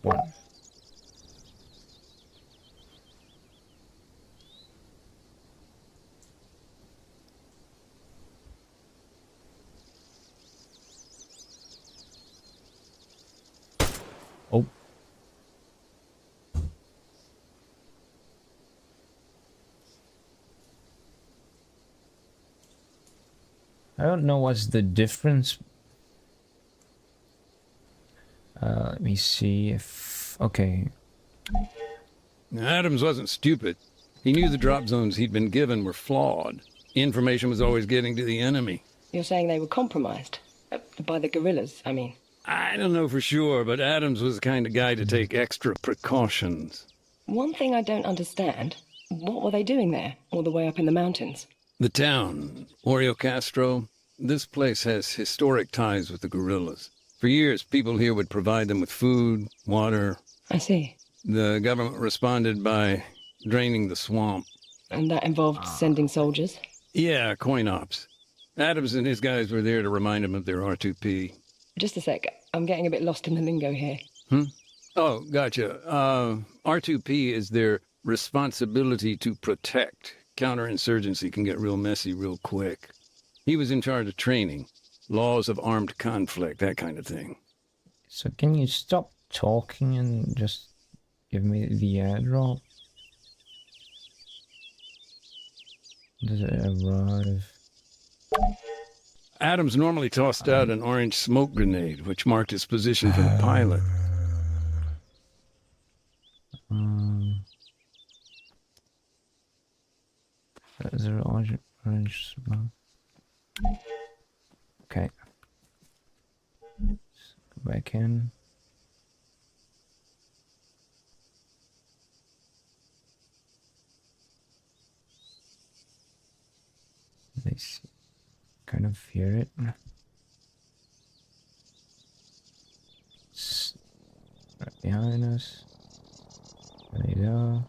Speaker 1: 1. Oh. I don't know what's the difference. Let me see if... Okay.
Speaker 11: Adams wasn't stupid. He knew the drop zones he'd been given were flawed. Information was always getting to the enemy.
Speaker 10: You're saying they were compromised? By the guerrillas, I mean.
Speaker 11: I don't know for sure, but Adams was the kind of guy to take extra precautions.
Speaker 10: One thing I don't understand, what were they doing there, all the way up in the mountains?
Speaker 11: The town, Oreokastro, this place has historic ties with the guerrillas. For years, people here would provide them with food, water.
Speaker 10: I see.
Speaker 11: The government responded by draining the swamp.
Speaker 10: And that involved sending soldiers?
Speaker 11: Yeah, coin ops. Adams and his guys were there to remind him of their R2P.
Speaker 10: Just a sec. I'm getting a bit lost in the lingo here.
Speaker 11: Oh, gotcha. R2P is their responsibility to protect. Counterinsurgency can get real messy real quick. He was in charge of training, laws of armed conflict, that kind of thing.
Speaker 1: So can you stop talking and just give me the airdrop? Does it arrive?
Speaker 11: Adams normally tossed out an orange smoke grenade, which marked his position for the pilot.
Speaker 1: Is there orange smoke? Okay. Let's go back in. They kind of hear it. It's right behind us. There you go.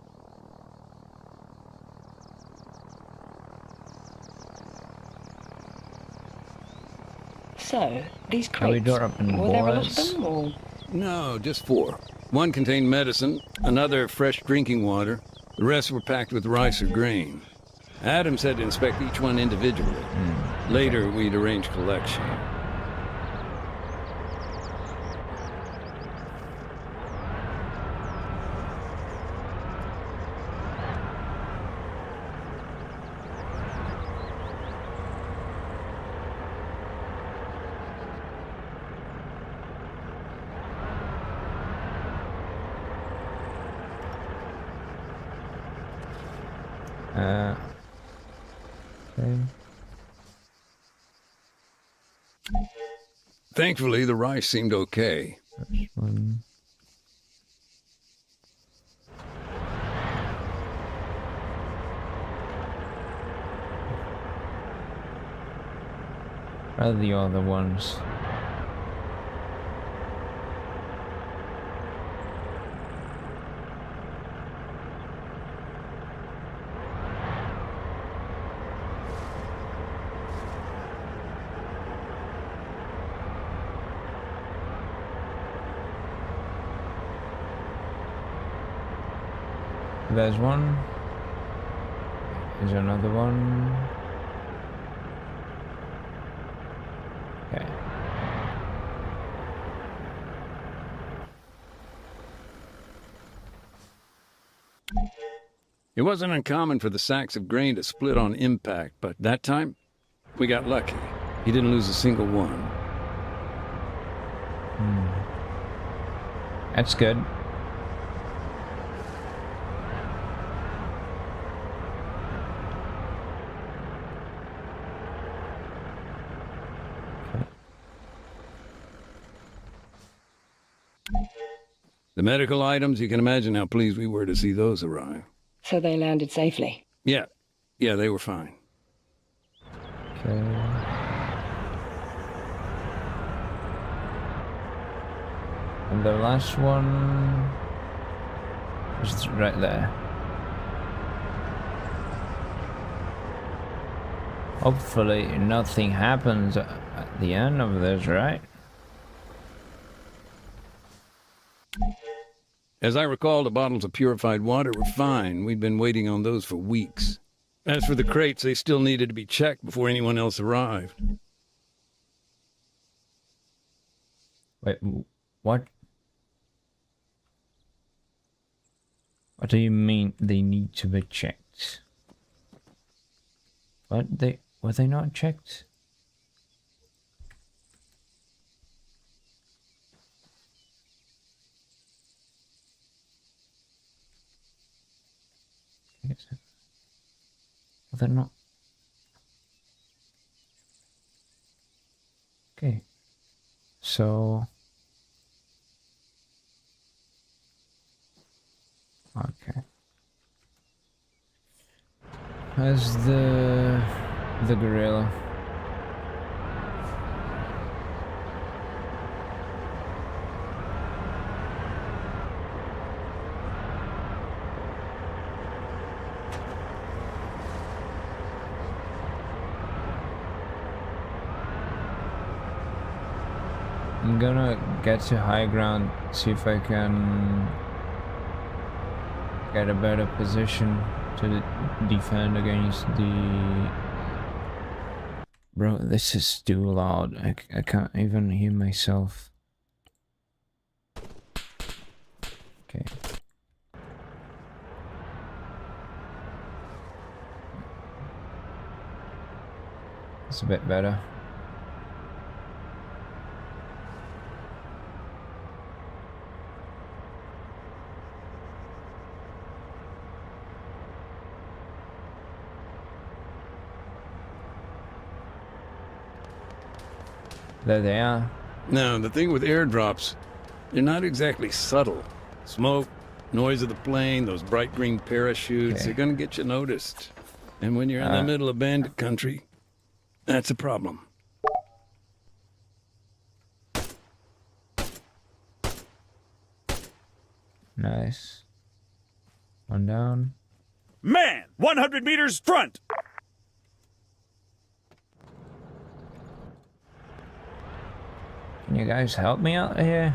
Speaker 10: So, these
Speaker 1: Are we
Speaker 10: crates,
Speaker 1: dropping
Speaker 10: were there a lot of
Speaker 1: bullets?
Speaker 10: them, or...?
Speaker 11: No, just 4. One contained medicine, another fresh drinking water. The rest were packed with rice or grain. Adams had to inspect each one individually. Later, we'd arrange collection.
Speaker 1: Okay.
Speaker 11: Thankfully, the rice seemed okay.
Speaker 1: First one. Where are the other ones? There's one. There's another one. Okay.
Speaker 11: It wasn't uncommon for the sacks of grain to split on impact, but that time, we got lucky. He didn't lose a single one.
Speaker 1: That's good.
Speaker 11: The medical items, you can imagine how pleased we were to see those arrive.
Speaker 10: So they landed safely?
Speaker 11: Yeah, they were fine.
Speaker 1: Okay. And the last one is right there. Hopefully nothing happens at the end of this, right?
Speaker 11: As I recall, the bottles of purified water were fine. We'd been waiting on those for weeks. As for the crates, they still needed to be checked before anyone else arrived.
Speaker 1: Wait, what? What do you mean they need to be checked? What? Were they not checked? Well, they're not. Okay. So. Okay. How's the Guerilla? I'm gonna get to high ground, see if I can get a better position to defend against the... Bro, this is too loud. I can't even hear myself. Okay. It's a bit better. There they are.
Speaker 11: Now, the thing with airdrops, they're not exactly subtle. Smoke, noise of the plane, those bright green parachutes, they're gonna get you noticed. And when you're in the middle of bandit country, that's a problem.
Speaker 1: Nice. One down.
Speaker 15: Man, 100 meters front!
Speaker 1: Can you guys help me out here?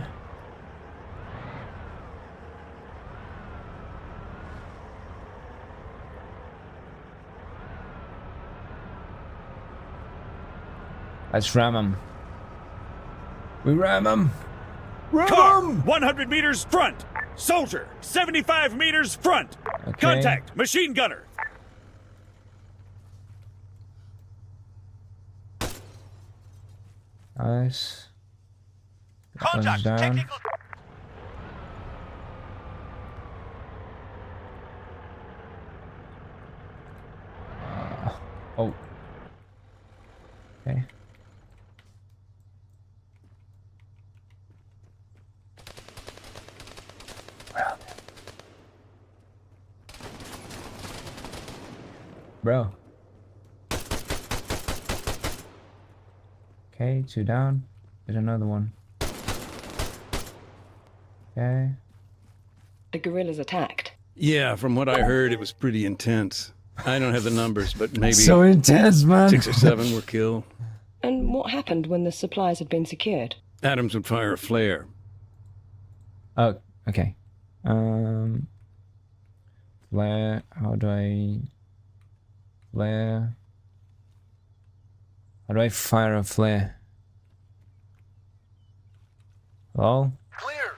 Speaker 1: Let's ram him. We ram him.
Speaker 15: Car, 100 meters front! Soldier, 75 meters front!
Speaker 1: Okay.
Speaker 15: Contact, machine gunner!
Speaker 1: Nice. That one's
Speaker 8: Contact,
Speaker 1: down.
Speaker 8: technical...
Speaker 1: Oh. Okay. Bro. Okay, 2 down. There's another one. Okay.
Speaker 10: The guerrillas attacked.
Speaker 11: Yeah, from what I heard, it was pretty intense. I don't have the numbers, but maybe
Speaker 1: So intense, man.
Speaker 11: 6 or 7 were killed.
Speaker 10: And what happened when the supplies had been secured?
Speaker 11: Adams would fire a flare.
Speaker 1: Oh, okay. Flare, how do I... Flare... How do I fire a flare? Hello?
Speaker 8: Clear!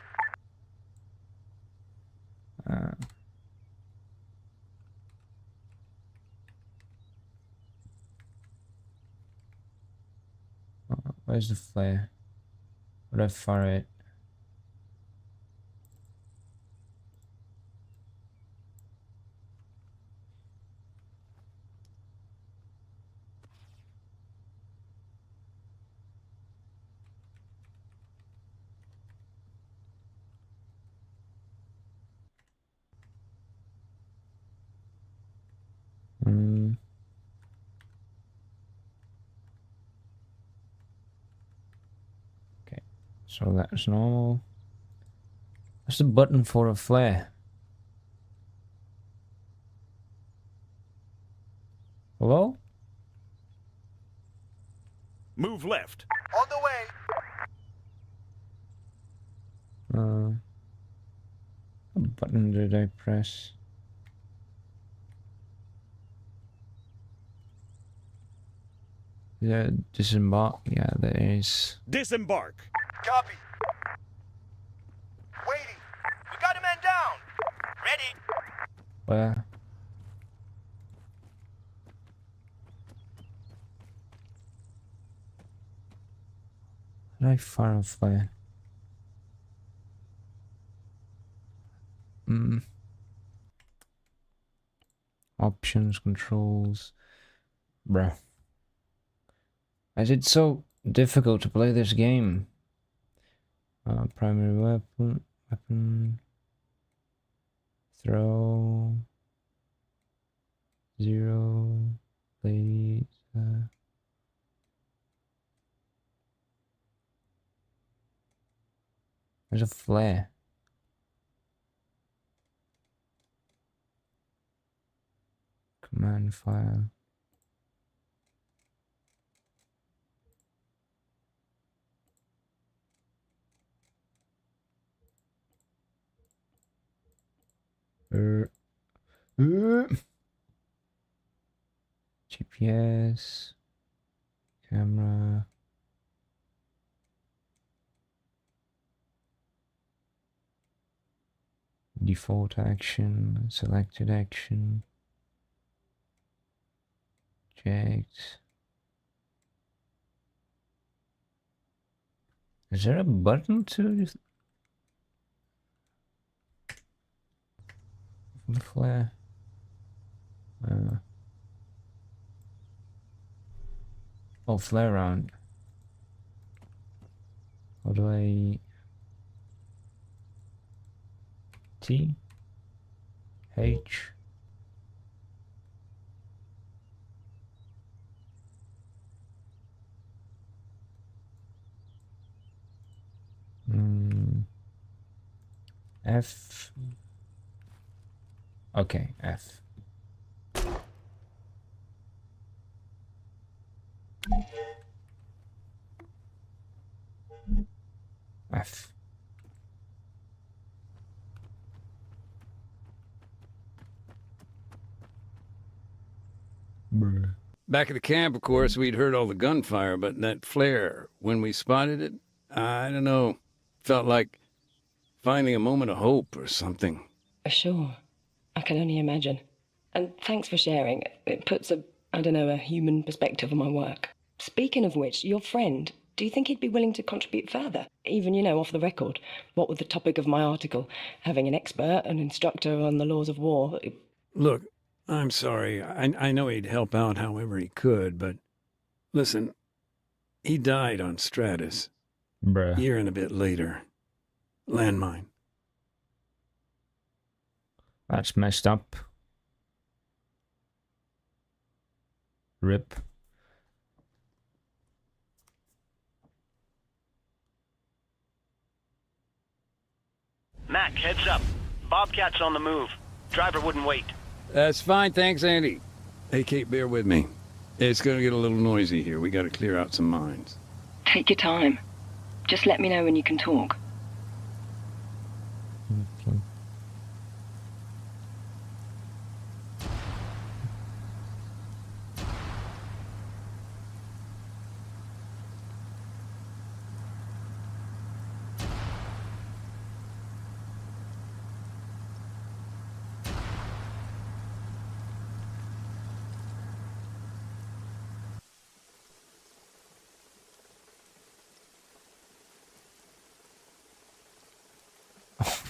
Speaker 1: Where's the flare? How do I fire it? Okay, so that's normal. What's the button for a flare? Hello?
Speaker 15: Move left.
Speaker 8: On the way!
Speaker 1: What button did I press? Yeah, disembark. Yeah, there is.
Speaker 15: Disembark.
Speaker 8: Copy. Waiting. We got a man down. Ready.
Speaker 1: Where? How do I fire a flare? Options, controls. Bruh. Is it so difficult to play this game? Primary weapon, throw, 0, plate, there's a flare. Command file. GPS, camera. Default action, selected action, checked. Is there a button to flare? Oh, flare round. How do I... T? H? F? Okay, F. F. Bruh.
Speaker 11: Back at the camp, of course, we'd heard all the gunfire, but that flare, when we spotted it, I don't know, felt like finding a moment of hope or something.
Speaker 10: Sure. I can only imagine. And thanks for sharing. It puts a human perspective on my work. Speaking of which, your friend, do you think he'd be willing to contribute further? Even, off the record. What with the topic of my article, having an expert, an instructor on the laws of war.
Speaker 11: Look, I'm sorry. I know he'd help out however he could, but listen, he died on Stratus.
Speaker 1: Bruh.
Speaker 11: Year and a bit later. Landmine.
Speaker 1: That's messed up. RIP.
Speaker 14: Mac, heads up. Bobcat's on the move. Driver wouldn't wait.
Speaker 11: That's fine, thanks, Andy. Hey, Kate, bear with me. It's gonna get a little noisy here. We gotta clear out some mines.
Speaker 10: Take your time. Just let me know when you can talk.
Speaker 1: Okay.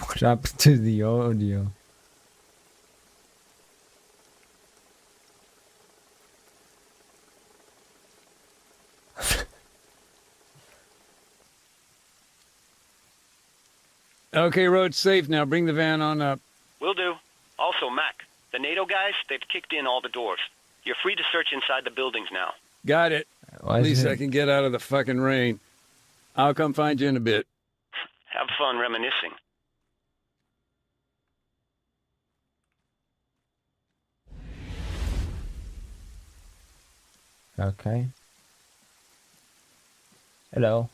Speaker 1: What happened to the audio?
Speaker 11: Okay, road's safe now. Bring the van on up.
Speaker 14: Will do. Also, Mac, the NATO guys, they've kicked in all the doors. You're free to search inside the buildings now.
Speaker 11: Got it. At least I can get out of the fucking rain. I'll come find you in a bit.
Speaker 14: Have fun reminiscing.
Speaker 1: Okay. Hello.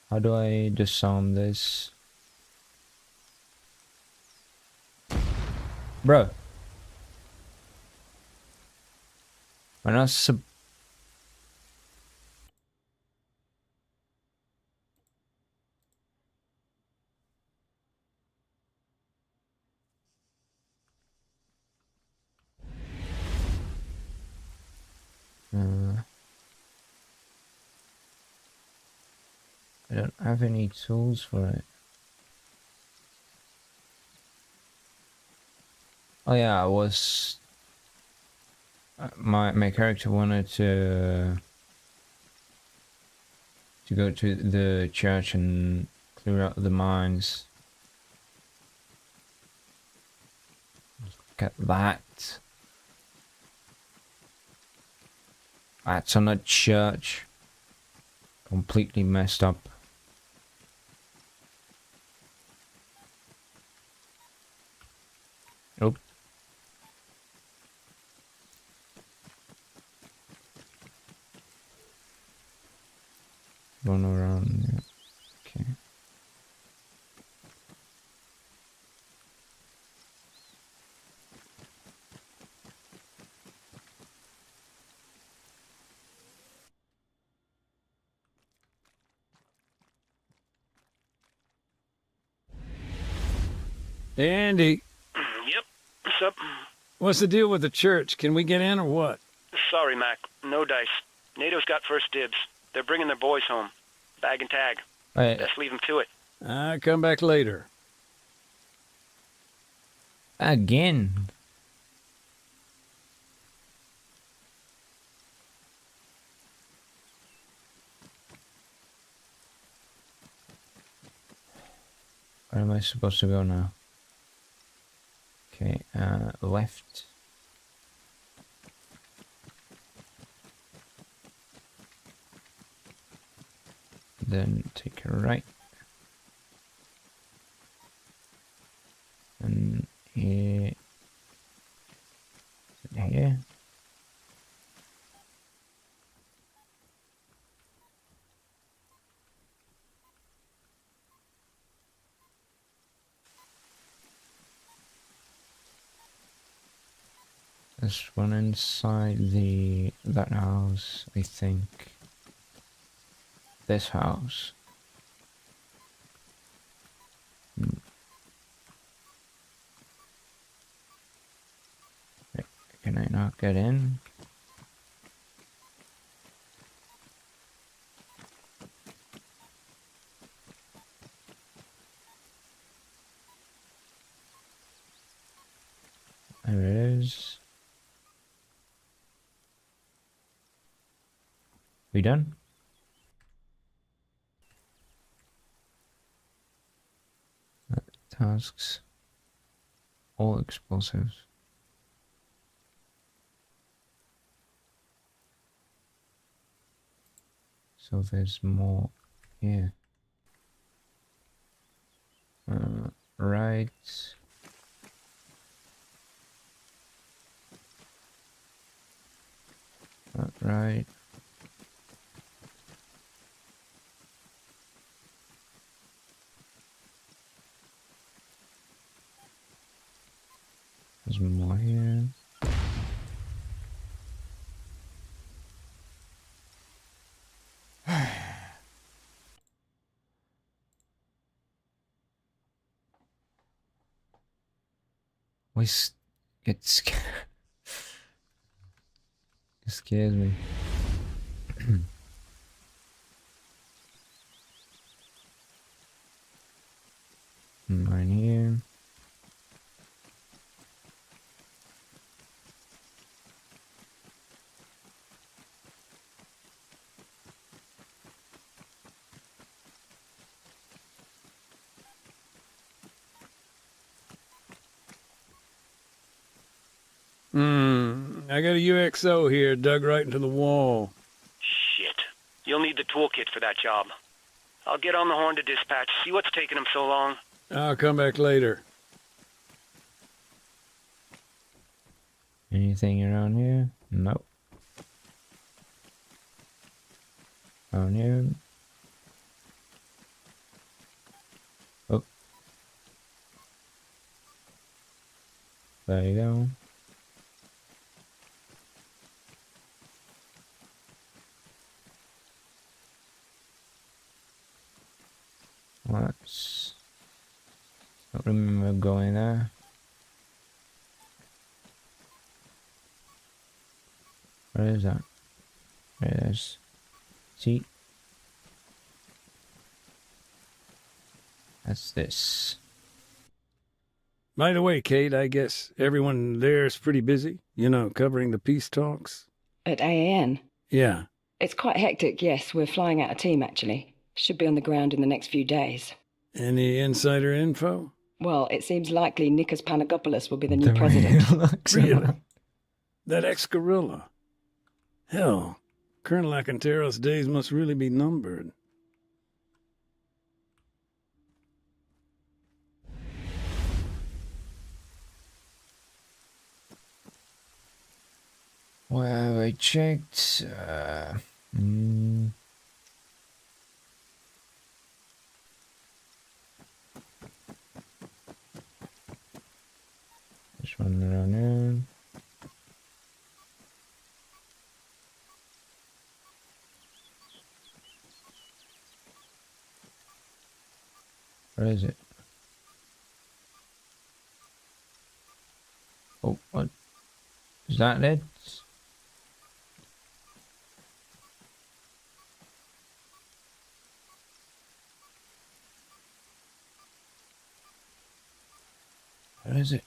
Speaker 1: How do I disarm this? Bro. When I I don't have any tools for it. Oh yeah, I was my character wanted to go to the church and clear out the mines. Look at that. That's on a church. Completely messed up. Nope. Run around, yeah. Okay.
Speaker 11: Andy.
Speaker 14: Yep. What's up?
Speaker 11: What's the deal with the church? Can we get in or what?
Speaker 14: Sorry, Mac. No dice. NATO's got first dibs. They're bringing their boys home. Bag and tag. Best leave them to it.
Speaker 11: I'll come back later.
Speaker 1: Again. Where am I supposed to go now? Okay, left. Then take a right. And here. Here. This one inside that house, I think. This house. Can I not get in? There it is. We done? Tasks. All explosives. So there's more here. Right. Right. There's more here. Always get scared. It scares me. Mine here.
Speaker 11: I got a UXO here dug right into the wall.
Speaker 14: Shit. You'll need the toolkit for that job. I'll get on the horn to dispatch, see what's taking them so long.
Speaker 11: I'll come back later.
Speaker 1: Anything around here? Nope. Around here? Oh. There you go. Let's don't remember going there. What is that? There it is. See? That's this.
Speaker 11: By the way, Kate, I guess everyone there's pretty busy, you know, covering the peace talks.
Speaker 10: At AAN?
Speaker 11: Yeah.
Speaker 10: It's quite hectic, yes. We're flying out a team, actually. Should be on the ground in the next few days.
Speaker 11: Any insider info?
Speaker 10: Well, it seems likely Nikos Panagopoulos will be the new president.
Speaker 11: Really? That ex-guerrilla? Hell, Colonel Acanteros' days must really be numbered.
Speaker 1: Well, I checked. Just one around here. Where is it? Oh, what? Is that it? Where is it?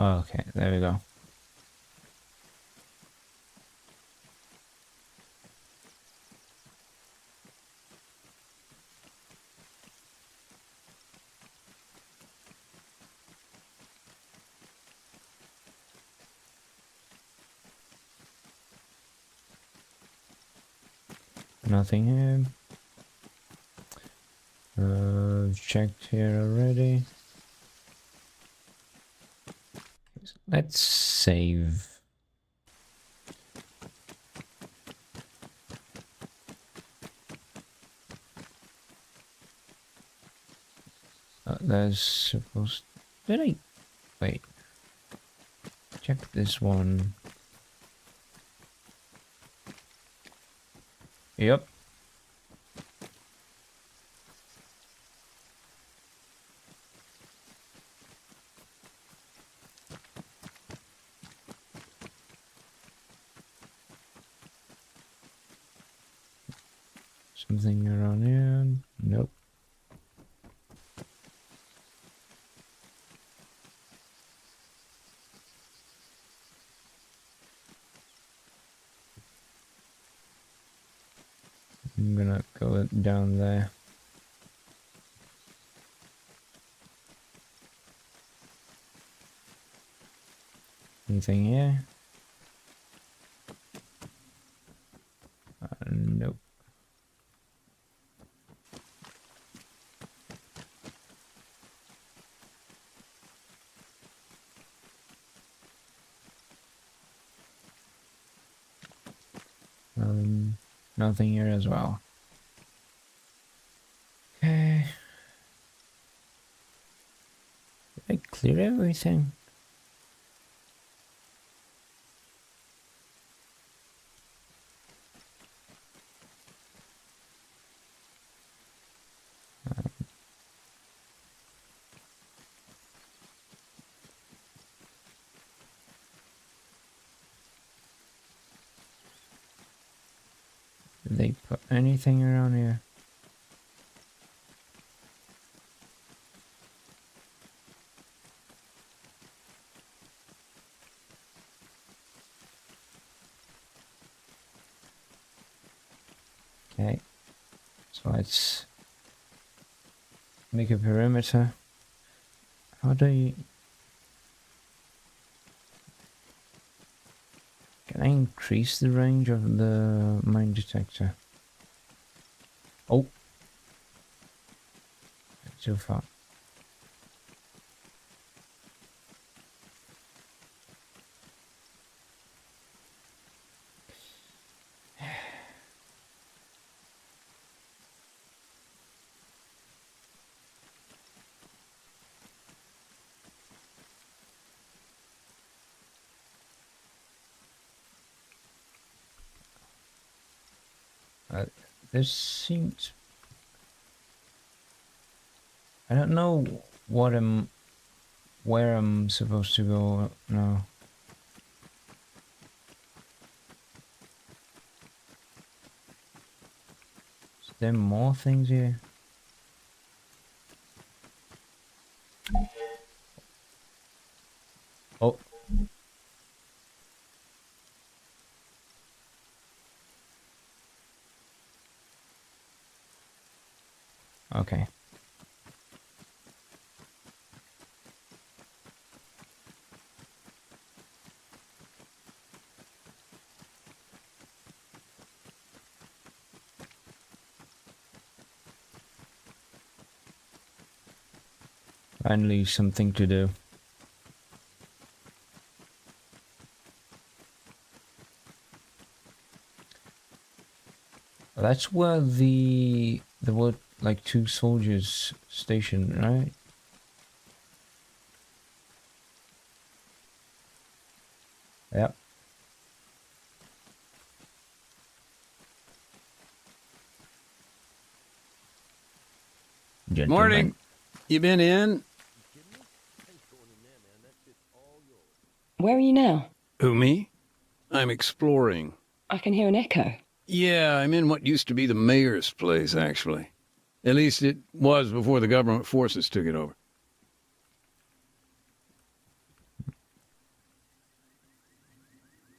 Speaker 1: Okay, there we go. Nothing here. Checked here already. Let's save. There's supposed. Did I? Wait. Check this one. Yep. Something around here? Nope. I'm gonna go down there. Anything here? Nope. Nothing here as well. Okay. Did I clear everything? Did they put anything around here? Okay, so let's make a perimeter. How do you... Can I increase the range of the mine detector? Oh! Too far. This seems... I don't know what where I'm supposed to go now. Is there more things here? Oh. Okay. Finally, something to do. That's where the like 2 soldiers stationed, right? Yep. Gentlemen.
Speaker 11: Morning. You been in?
Speaker 10: Where are you now?
Speaker 11: Who, me? I'm exploring.
Speaker 10: I can hear an echo.
Speaker 11: Yeah, I'm in what used to be the mayor's place, actually. At least it was before the government forces took it over.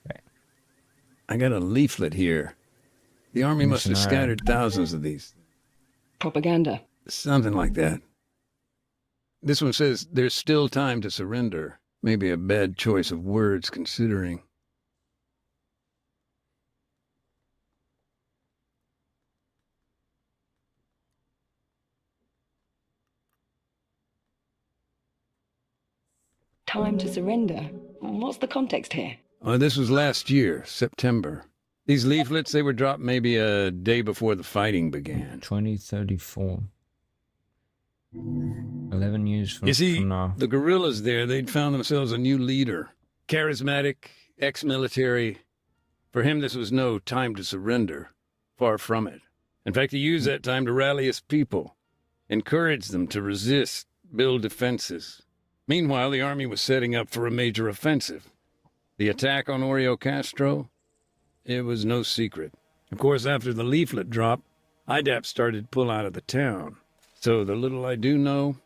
Speaker 1: Okay.
Speaker 11: I got a leaflet here. The army must have scattered thousands of these.
Speaker 10: Propaganda.
Speaker 11: Something like that. This one says, there's still time to surrender. Maybe a bad choice of words, considering.
Speaker 10: Time to surrender. What's the context here?
Speaker 11: This was last year, September. These leaflets, they were dropped maybe a day before the fighting began.
Speaker 1: 2034. 11 years from,
Speaker 11: you see,
Speaker 1: from now.
Speaker 11: The guerrillas there, they'd found themselves a new leader. Charismatic, ex-military. For him, this was no time to surrender. Far from it. In fact, he used that time to rally his people. Encourage them to resist, build defenses. Meanwhile, the army was setting up for a major offensive. The attack on Oreokastro, it was no secret. Of course, after the leaflet drop, IDAP started to pull out of the town. So the little I do know,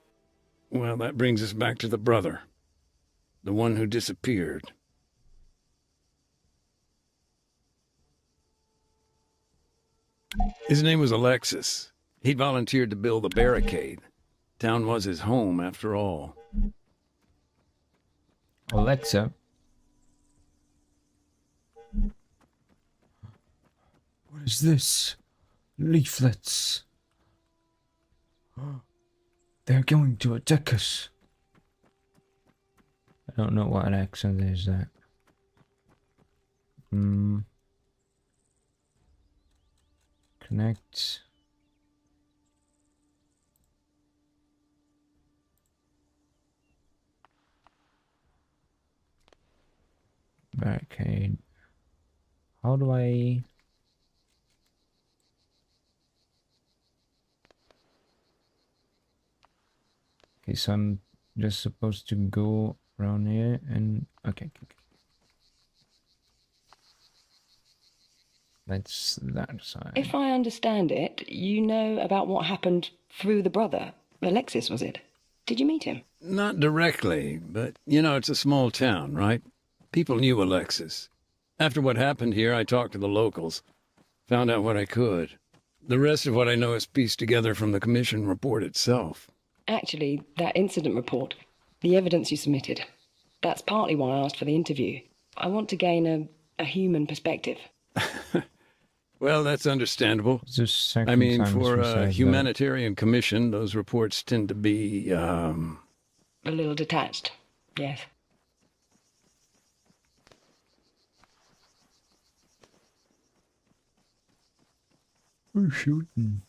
Speaker 11: well, that brings us back to the brother. The one who disappeared. His name was Alexis. He'd volunteered to build the barricade. Town was his home, after all.
Speaker 1: Alexa. What is this? Leaflets. They're going to attack us. I don't know what accent is that. Connect. Barricade. How do I... Okay, so I'm just supposed to go around here and... Okay. That's that side.
Speaker 10: If I understand it, you know about what happened through the brother. Alexis, was it? Did you meet him?
Speaker 11: Not directly, but, you know, it's a small town, right? People knew Alexis. After what happened here, I talked to the locals. Found out what I could. The rest of what I know is pieced together from the commission report itself.
Speaker 10: Actually, that incident report, the evidence you submitted, that's partly why I asked for the interview. I want to gain a human perspective.
Speaker 11: Well, that's understandable. I mean, for a humanitarian commission, those reports tend to be,
Speaker 10: A little detached, yes.
Speaker 1: We're shooting.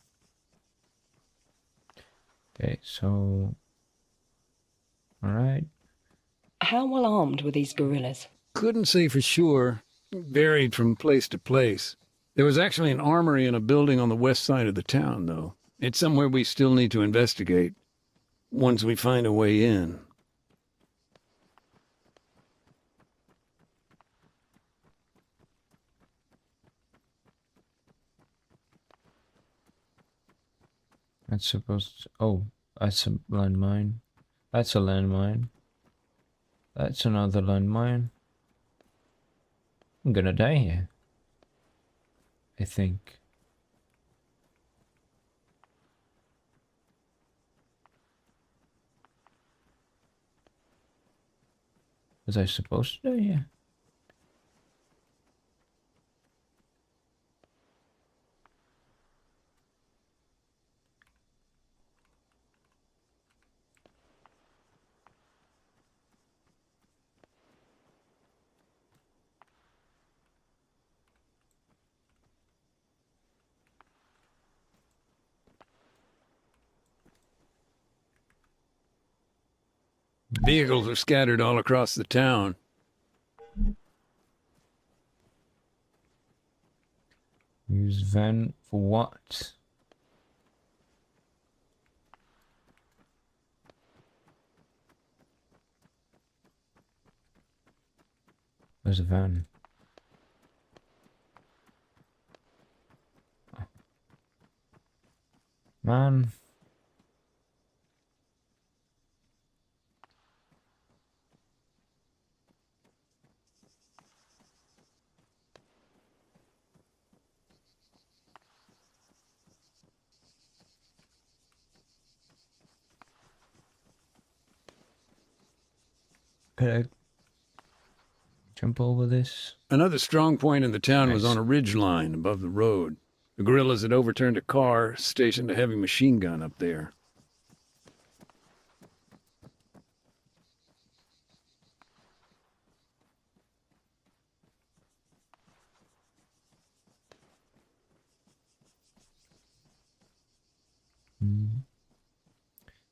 Speaker 1: Okay, so... Alright.
Speaker 10: How well armed were these guerrillas?
Speaker 11: Couldn't say for sure. Varied from place to place. There was actually an armory in a building on the west side of the town, though. It's somewhere we still need to investigate, once we find a way in.
Speaker 1: That's supposed to... Oh, that's a landmine. That's a landmine. That's another landmine. I'm gonna die here. I think. Was I supposed to die here?
Speaker 11: Vehicles are scattered all across the town.
Speaker 1: Use van for what? Where's the van? Oh. Man. Could I jump over this?
Speaker 11: Another strong point in the town was
Speaker 1: Nice.
Speaker 11: on a ridge line above the road. The guerrillas had overturned a car, stationed a heavy machine gun up there.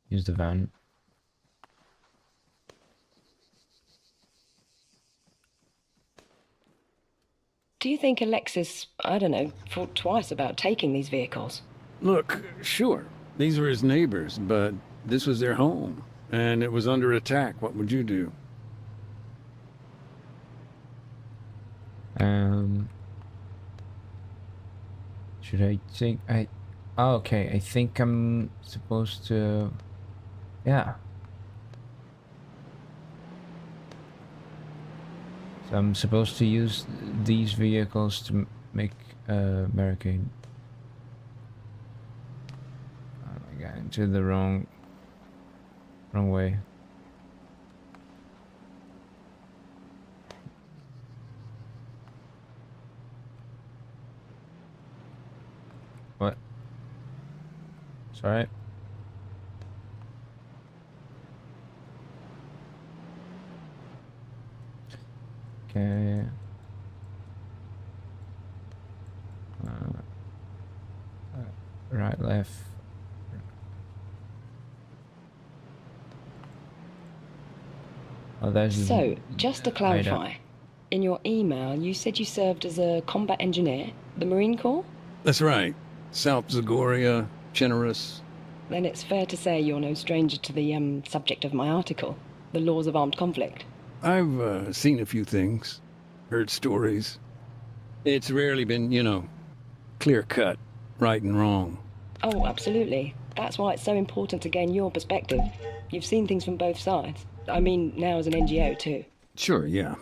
Speaker 1: Use the van.
Speaker 10: Do you think Alexis, I don't know, thought twice about taking these vehicles?
Speaker 11: Look, sure, these were his neighbors, but this was their home, and it was under attack. What would you do?
Speaker 1: Should I take... Oh, okay, I think I'm supposed to... Yeah. So I'm supposed to use these vehicles to make a barricade. Oh, I got into the wrong way. What? Sorry. Okay. Right, left. Oh, there's
Speaker 10: So, just to clarify, in your email you said you served as a combat engineer, the Marine Corps?
Speaker 11: That's right. South Zagoria, Generous.
Speaker 10: Then it's fair to say you're no stranger to the subject of my article, the laws of armed conflict.
Speaker 11: I've seen a few things, heard stories. It's rarely been, you know, clear-cut, right and wrong.
Speaker 10: Oh, absolutely. That's why it's so important to gain your perspective. You've seen things from both sides. I mean, now as an NGO, too.
Speaker 11: Sure, yeah.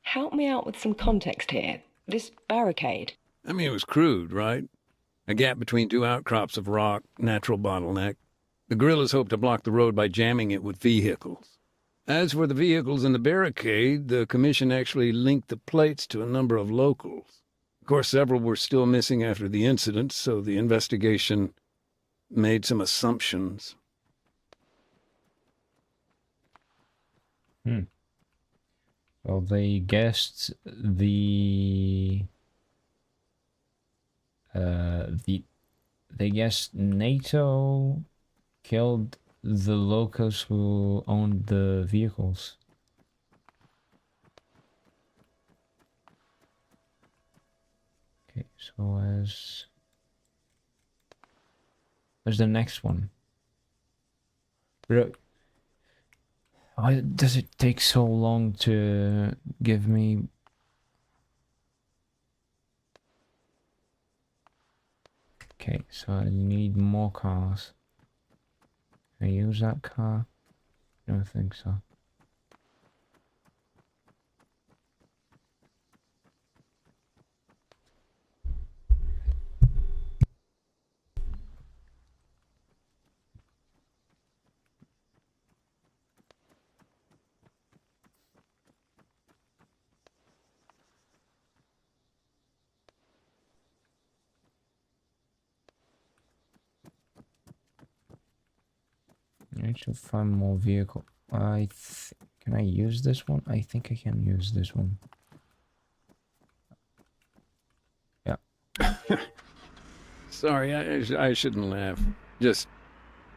Speaker 10: Help me out with some context here. This barricade.
Speaker 11: I mean, it was crude, right? A gap between two outcrops of rock, natural bottleneck. The guerrillas hoped to block the road by jamming it with vehicles. As for the vehicles in the barricade, the commission actually linked the plates to a number of locals. Of course, several were still missing after the incident, so the investigation made some assumptions.
Speaker 1: Well, they guessed they guessed NATO killed the locals who owned the vehicles. Okay, so where's the next one? Why does it take so long to give me... Okay, so I need more cars. Can I use that car? I don't think so. I should find more vehicle. Can I use this one? I think I can use this one. Yeah.
Speaker 11: Sorry, I shouldn't laugh. Just,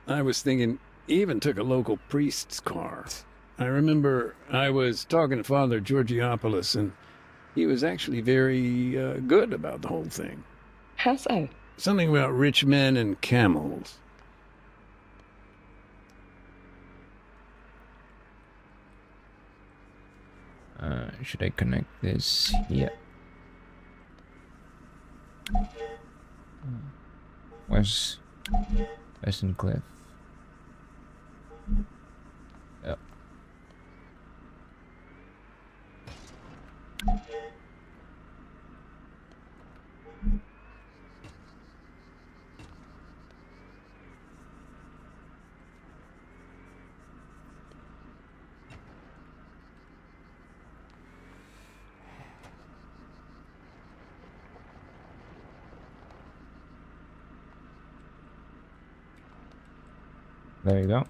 Speaker 11: I was thinking, he even took a local priest's car. I remember I was talking to Father Georgiopoulos, and he was actually very good about the whole thing.
Speaker 10: How so?
Speaker 11: Something about rich men and camels.
Speaker 1: Should I connect this here? Where's Western Cliff? Yep. There you go.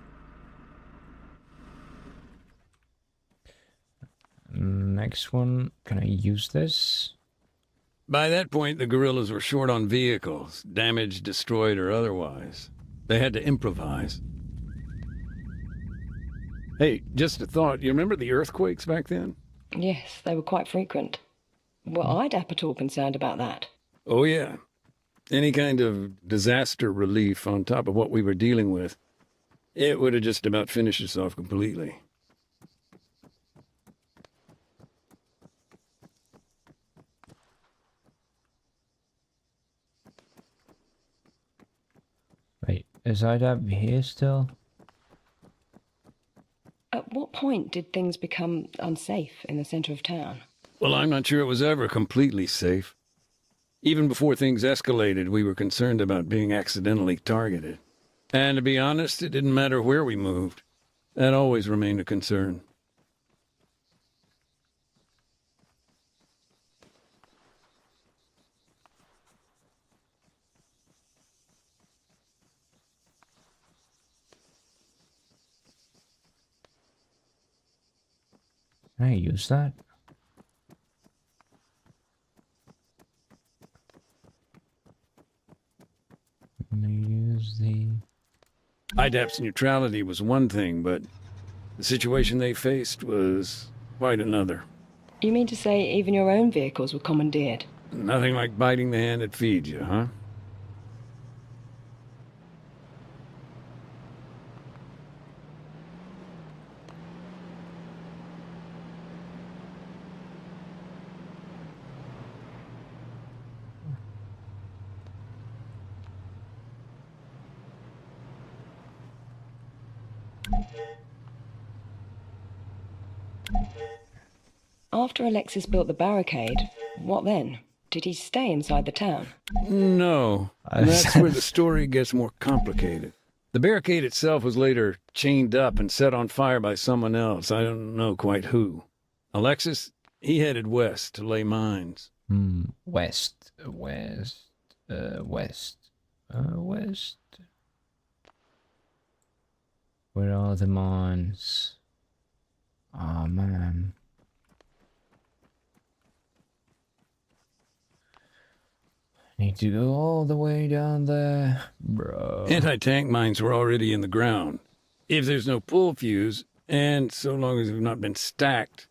Speaker 1: Next one, can I use this?
Speaker 11: By that point, the guerrillas were short on vehicles, damaged, destroyed, or otherwise. They had to improvise. Hey, just a thought. You remember the earthquakes back then?
Speaker 10: Yes, they were quite frequent. Were IDAP at all concerned about that?
Speaker 11: Oh, yeah. Any kind of disaster relief on top of what we were dealing with, it would have just about finished us off completely.
Speaker 1: Wait, is IDAP here still?
Speaker 10: At what point did things become unsafe in the center of town?
Speaker 11: Well, I'm not sure it was ever completely safe. Even before things escalated, we were concerned about being accidentally targeted. And to be honest, it didn't matter where we moved. That always remained a concern.
Speaker 1: Can I use that? Can I use the...
Speaker 11: IDAP's neutrality was one thing, but the situation they faced was quite another.
Speaker 10: You mean to say even your own vehicles were commandeered?
Speaker 11: Nothing like biting the hand that feeds you, huh?
Speaker 10: After Alexis built the barricade, what then? Did he stay inside the town?
Speaker 11: No. That's where the story gets more complicated. The barricade itself was later chained up and set on fire by someone else. I don't know quite who. Alexis, he headed west to lay mines.
Speaker 1: West. Where are the mines? Oh, man. Need to go all the way down there, bro.
Speaker 11: Anti-tank mines were already in the ground. If there's no pull fuse, and so long as they've not been stacked,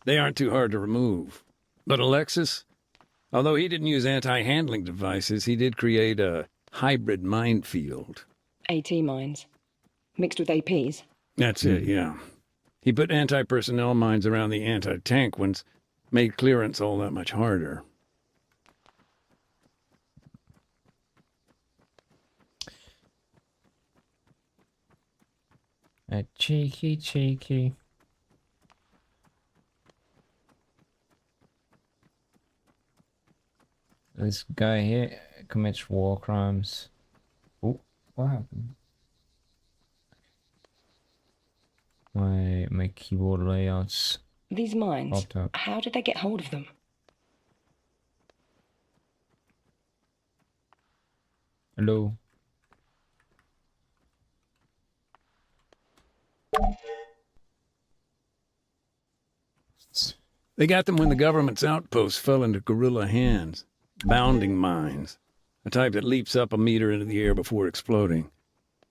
Speaker 11: they aren't too hard to remove. But Alexis, although he didn't use anti-handling devices, he did create a hybrid minefield.
Speaker 10: AT mines. Mixed with APs?
Speaker 11: That's it, yeah. He put anti-personnel mines around the anti-tank ones, made clearance all that much harder.
Speaker 1: Cheeky. This guy here commits war crimes. Oh, what happened? My keyboard layouts.
Speaker 10: These mines, how did they get hold of them?
Speaker 1: Hello.
Speaker 11: They got them when the government's outposts fell into guerrilla hands. Bounding mines. A type that leaps up a meter into the air before exploding.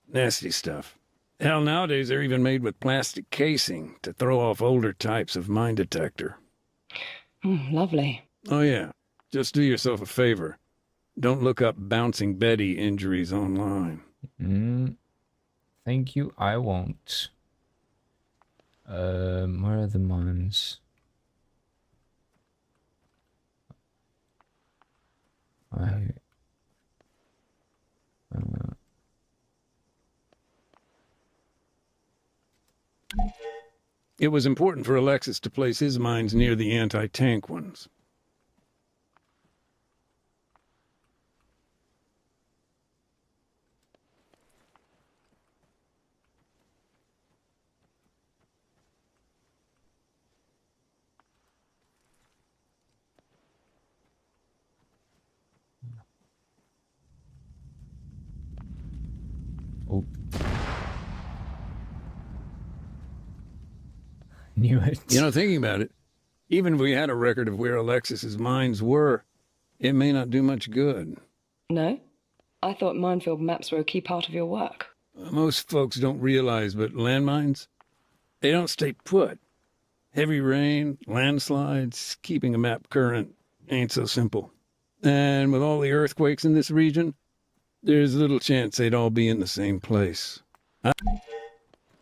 Speaker 11: Nasty stuff. Hell, nowadays they're even made with plastic casing to throw off older types of mine detector.
Speaker 10: Lovely.
Speaker 11: Oh, yeah. Just do yourself a favor. Don't look up Bouncing Betty injuries online.
Speaker 1: Thank you, I won't. Where are the mines?
Speaker 11: It was important for Alexis to place his mines near the anti-tank ones.
Speaker 1: Oh. Knew it.
Speaker 11: You know, thinking about it, even if we had a record of where Alexis's mines were, it may not do much good.
Speaker 10: No? I thought minefield maps were a key part of your work.
Speaker 11: Most folks don't realize, but landmines, they don't stay put. Heavy rain, landslides, keeping a map current ain't so simple. And with all the earthquakes in this region, there's little chance they'd all be in the same place.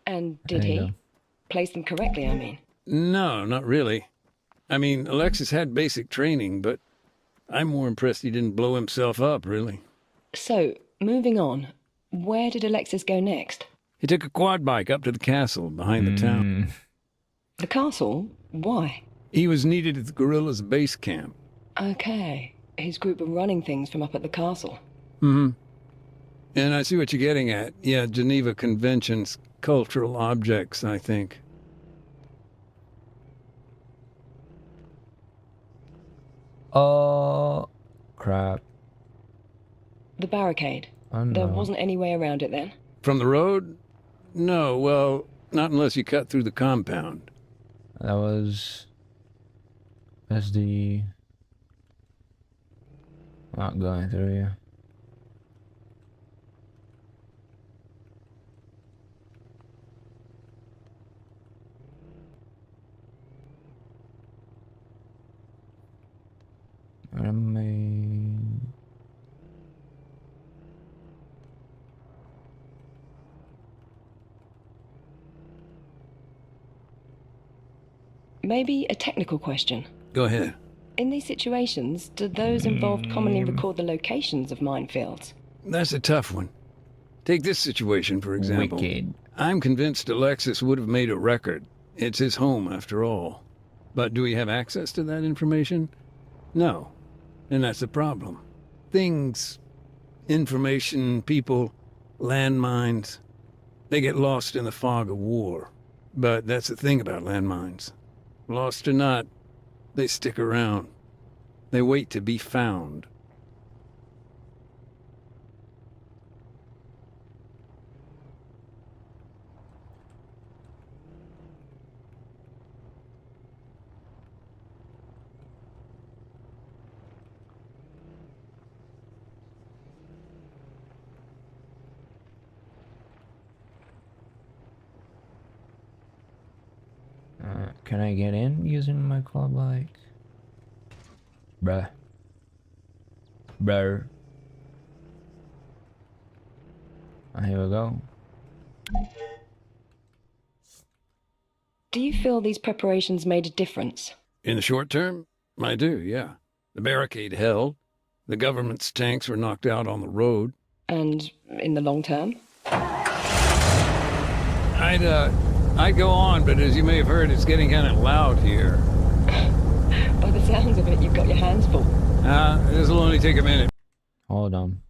Speaker 10: And did he? Place them correctly, I mean.
Speaker 11: No, not really. I mean, Alexis had basic training, but I'm more impressed he didn't blow himself up, really.
Speaker 10: So, moving on, where did Alexis go next?
Speaker 11: He took a quad bike up to the castle behind the town.
Speaker 10: The castle? Why?
Speaker 11: He was needed at the guerrillas' base camp.
Speaker 10: Okay. His group were running things from up at the castle.
Speaker 11: Mm-hmm. And I see what you're getting at. Yeah, Geneva Convention's cultural objects, I think.
Speaker 1: Oh, crap.
Speaker 10: The barricade.
Speaker 1: Oh, no.
Speaker 10: There wasn't any way around it then?
Speaker 11: From the road? No, well, not unless you cut through the compound.
Speaker 1: That's the... Not going through here. Where am I?
Speaker 10: Maybe a technical question.
Speaker 11: Go ahead.
Speaker 10: In these situations, do those involved commonly record the locations of minefields?
Speaker 11: That's a tough one. Take this situation, for example.
Speaker 1: Wicked.
Speaker 11: I'm convinced Alexis would have made a record. It's his home, after all. But do we have access to that information? No. And that's the problem. Things, information, people, landmines, they get lost in the fog of war. But that's the thing about landmines. Lost or not, they stick around. They wait to be found.
Speaker 1: Can I get in using my quad bike? Bruh. Here we go.
Speaker 10: Do you feel these preparations made a difference?
Speaker 11: In the short term, I do, yeah. The barricade held. The government's tanks were knocked out on the road.
Speaker 10: And in the long term?
Speaker 11: I'd go on, but as you may have heard, it's getting kind of loud here.
Speaker 10: By the sounds of it, you've got your hands full.
Speaker 11: This will only take a minute.
Speaker 1: Hold on.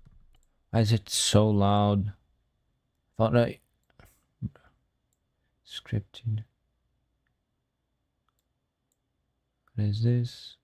Speaker 1: Why is it so loud? Thought I... Scripted. What is this?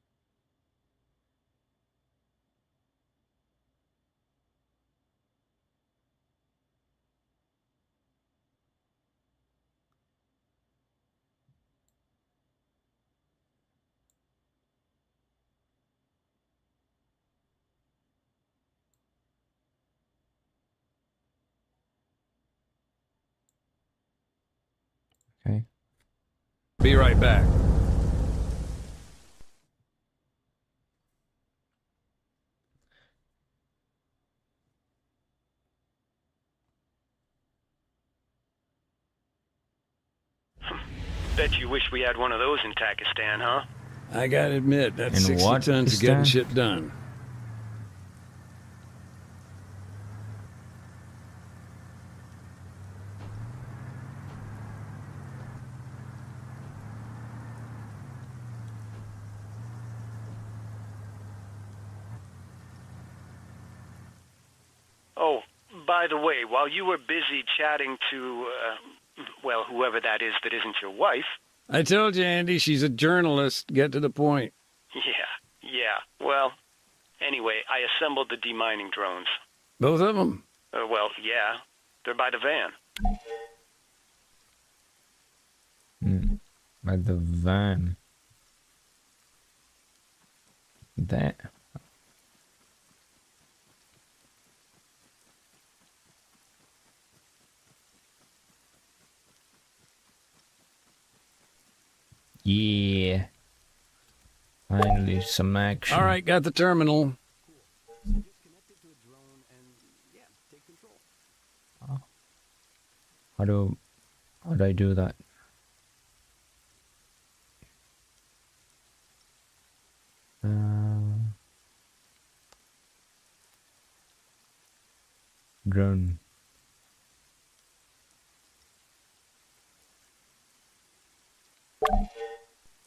Speaker 11: Be right back.
Speaker 14: Bet you wish we had one of those in Pakistan, huh?
Speaker 11: I gotta admit, that's
Speaker 1: In
Speaker 11: 60
Speaker 1: what
Speaker 11: tons of
Speaker 1: Pakistan?
Speaker 11: getting shit done.
Speaker 14: Oh, by the way, while you were busy chatting to, well, whoever that isn't your wife.
Speaker 11: I told you, Andy, she's a journalist. Get to the point.
Speaker 14: Yeah. Well, anyway, I assembled the demining drones.
Speaker 11: Both of them?
Speaker 14: Well, yeah. They're by the van.
Speaker 1: By the van. That. Yeah. Finally, some action.
Speaker 11: All right, got the terminal.
Speaker 1: How do I do that? Drone.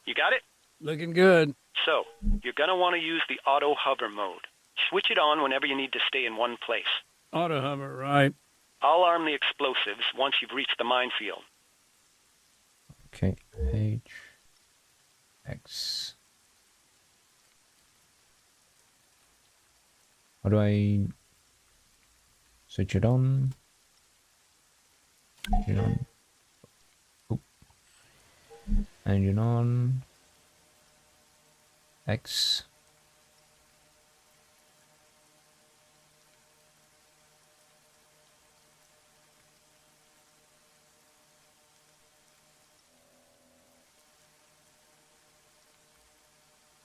Speaker 14: You got it?
Speaker 11: Looking good.
Speaker 14: So, you're gonna want to use the auto hover mode. Switch it on whenever you need to stay in one place.
Speaker 11: Auto hover, right.
Speaker 14: I'll arm the explosives once you've reached the minefield.
Speaker 1: Okay. H. X. How do I switch it on? Engine on. Oop. Engine on. X.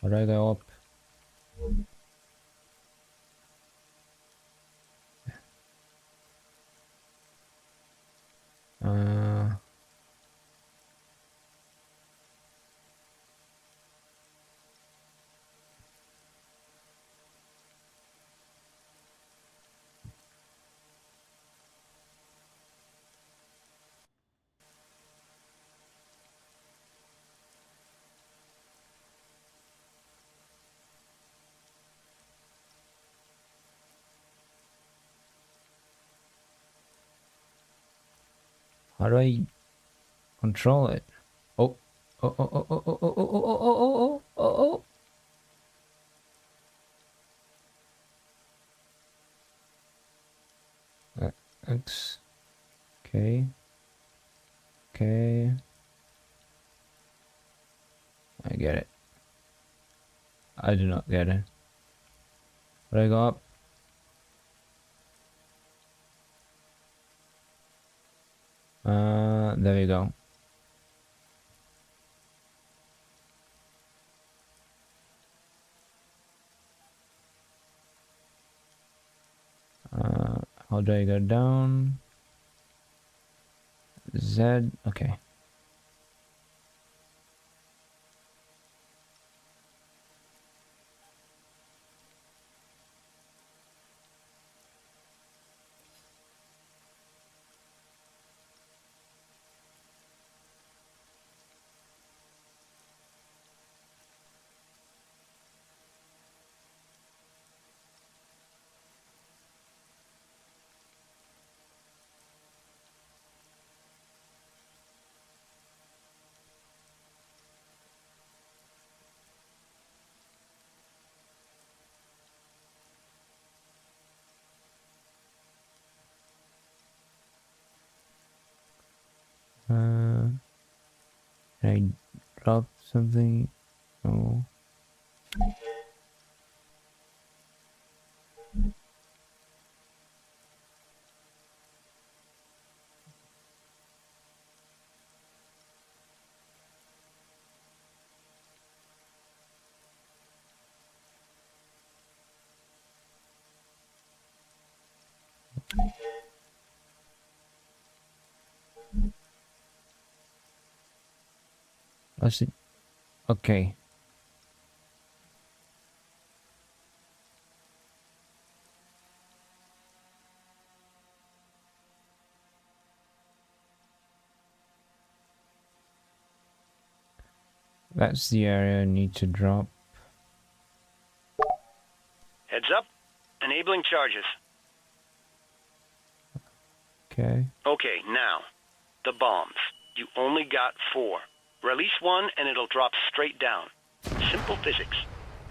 Speaker 1: How do I go up? How do I control it? Oh. X. Okay. Okay. I get it. I do not get it. How do I go up? There we go. How do I go down? Z, okay. Can I drop something? No. Let's see. Okay. That's the area I need to drop.
Speaker 14: Heads up. Enabling charges.
Speaker 1: Okay.
Speaker 14: Okay, now. The bombs. You only got 4. Release one and it'll drop straight down. Simple physics.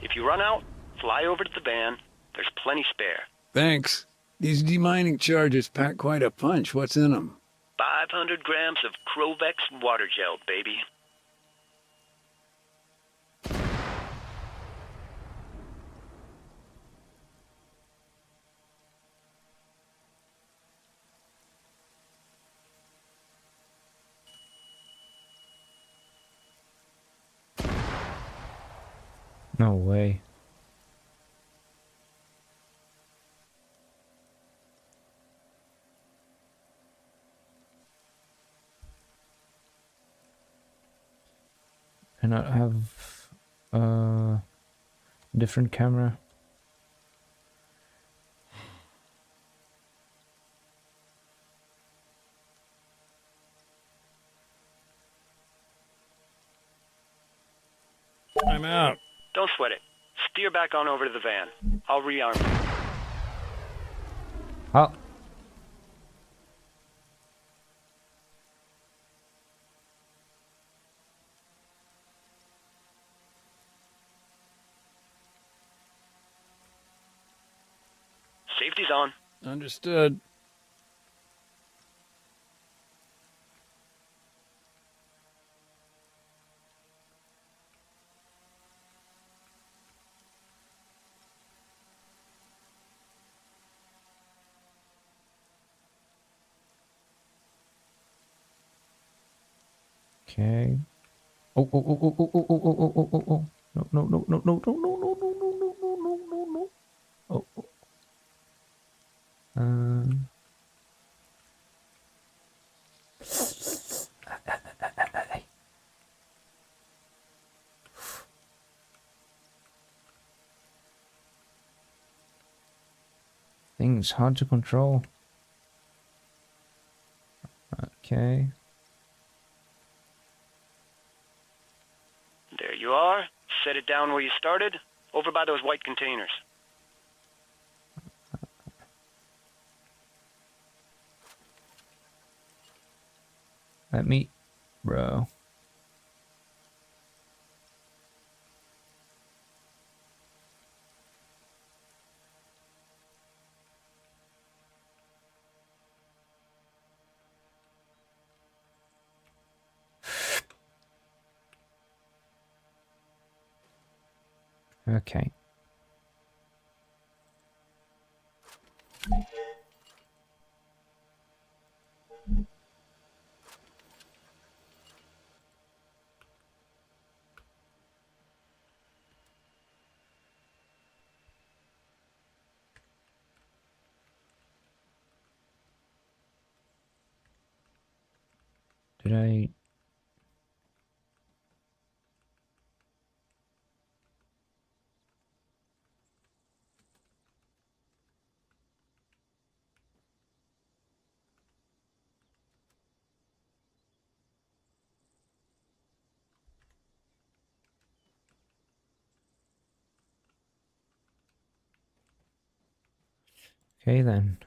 Speaker 14: If you run out, fly over to the van. There's plenty spare.
Speaker 11: Thanks. These demining charges pack quite a punch. What's in them?
Speaker 14: 500 grams of Krovex water gel, baby.
Speaker 1: No way. Can I have a different camera?
Speaker 11: I'm out.
Speaker 14: Don't sweat it. Steer back on over to the van. I'll rearm you.
Speaker 1: Oh.
Speaker 14: Safety's on.
Speaker 11: Understood.
Speaker 1: Okay. Oh, oh, oh, oh, oh, oh, oh, oh, oh, oh, oh. No, no, no, no, no, no, no, no, no, no, no, no, no, no, no. Oh, oh. Things hard to control. Okay.
Speaker 14: There you are. Set it down where you started, over by those white containers.
Speaker 1: Let me, bro. Okay. Did I? Okay then.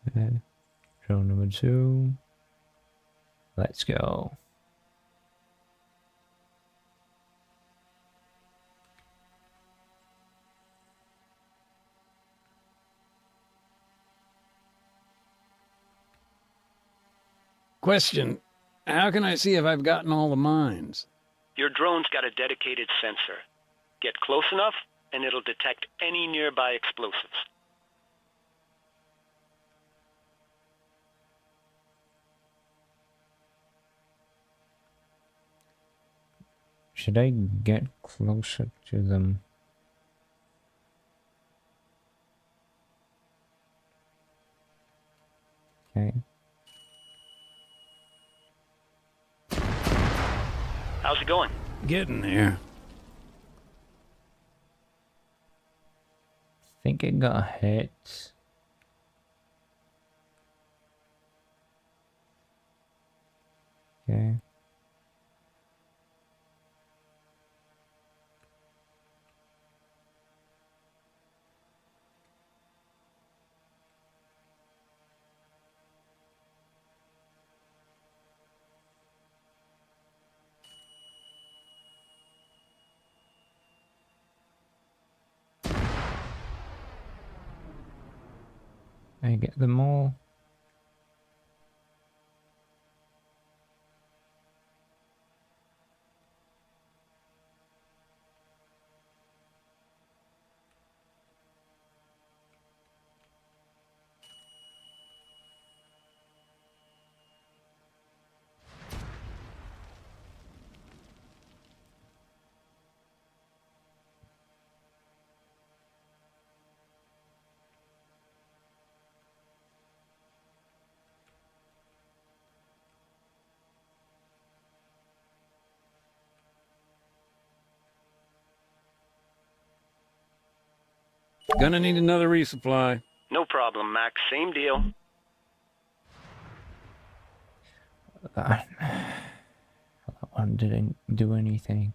Speaker 1: Okay. Drone number 2. Let's go.
Speaker 11: Question. How can I see if I've gotten all the mines?
Speaker 14: Your drone's got a dedicated sensor. Get close enough, and it'll detect any nearby explosives.
Speaker 1: Should I get closer to them? Okay.
Speaker 14: How's it going?
Speaker 11: Getting there.
Speaker 1: Think it got hit. Okay. I get them all.
Speaker 11: Gonna need another resupply.
Speaker 14: No problem, Mac. Same deal.
Speaker 1: That one didn't do anything.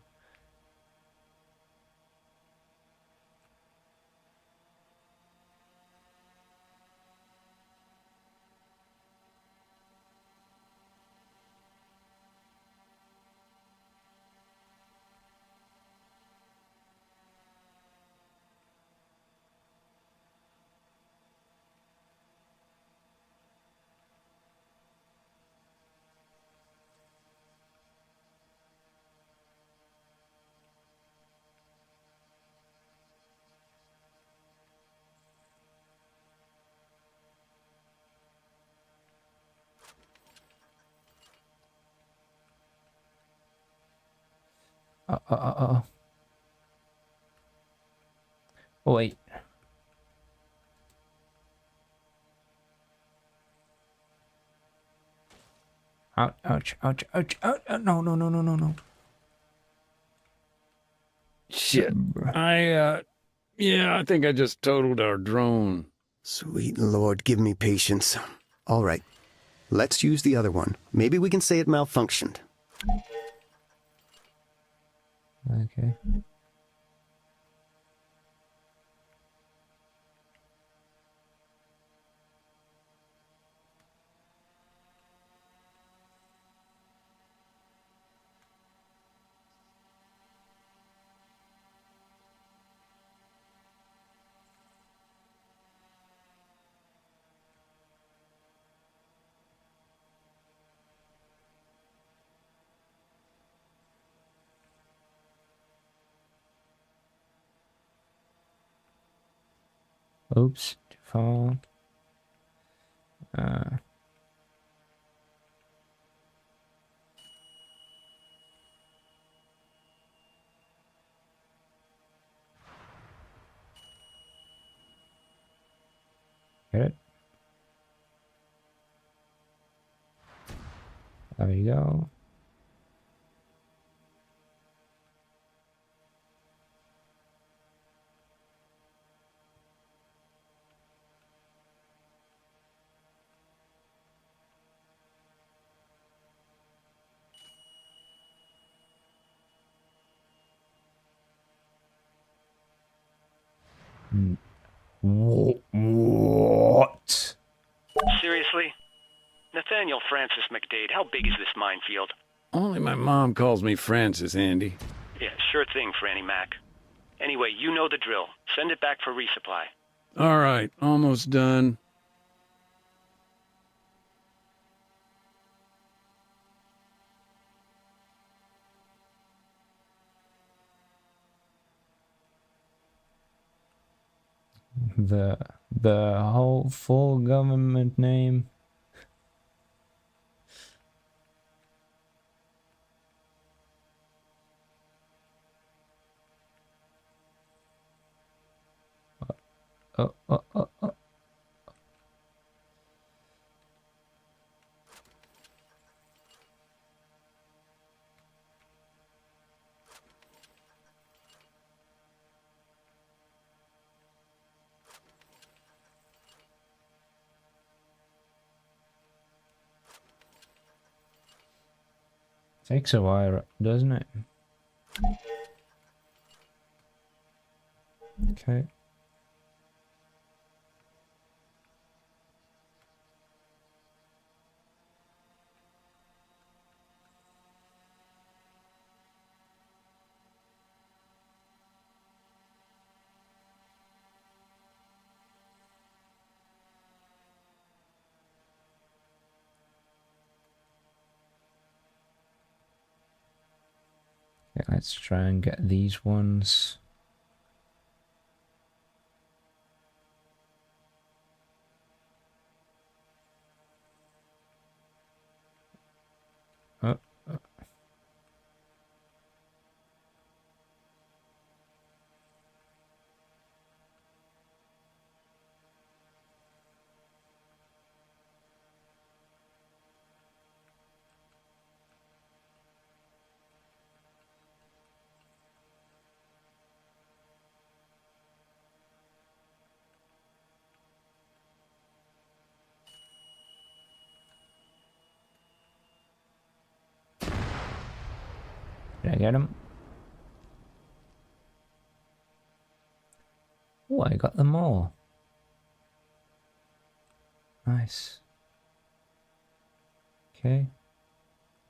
Speaker 1: Oh, wait. Ouch, ouch, ouch, ouch, ouch. No, no, no, no, no, no.
Speaker 11: Shit. Yeah, I think I just totaled our drone.
Speaker 12: Sweet Lord, give me patience. All right, let's use the other one. Maybe we can say it malfunctioned.
Speaker 1: Okay. Oops, too far. Get it? There you go. What?
Speaker 14: Seriously? Nathaniel Francis McDade, how big is this minefield?
Speaker 11: Only my mom calls me Francis, Andy.
Speaker 14: Yeah, sure thing, Franny Mac. Anyway, you know the drill. Send it back for resupply.
Speaker 11: All right, almost done.
Speaker 1: The whole full government name. Takes a while, doesn't it? Okay. Okay, let's try and get these ones. Oh. Did I get them? Oh, I got them all. Nice. Okay.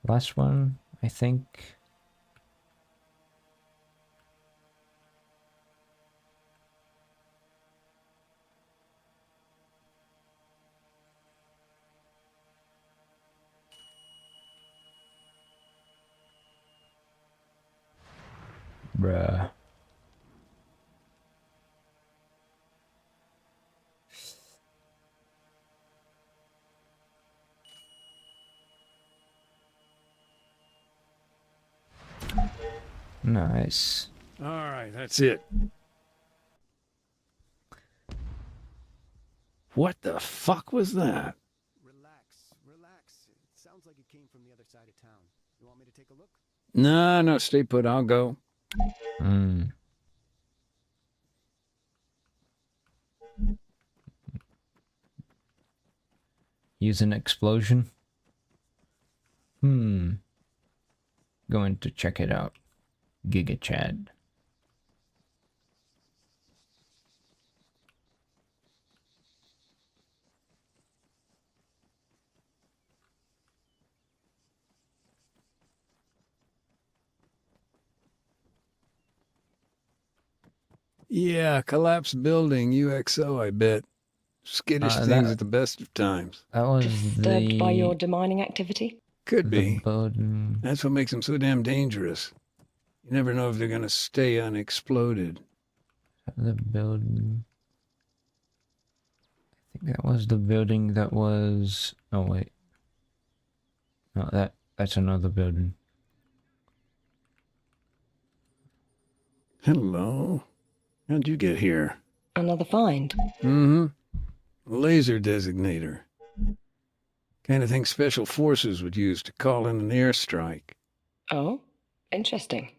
Speaker 1: Last one, I think. Bruh. Nice.
Speaker 11: All right, that's it. What the fuck was that?
Speaker 13: Relax. It sounds like it came from the other side of town. You want me to take a look?
Speaker 11: No, stay put. I'll go.
Speaker 1: Use an explosion. Going to check it out. Giga Chad.
Speaker 11: Yeah, collapsed building, UXO, I bet. Skittish things at the best of times.
Speaker 1: That was
Speaker 10: Disturbed by your demining activity?
Speaker 11: Could be.
Speaker 1: Building.
Speaker 11: That's what makes them so damn dangerous. You never know if they're gonna stay unexploded.
Speaker 1: The building. I think that was the building that was... Oh, wait. No, that's another building.
Speaker 11: Hello. How'd you get here?
Speaker 10: Another find?
Speaker 11: Laser designator. Kind of thing special forces would use to call in an airstrike.
Speaker 10: Oh, interesting.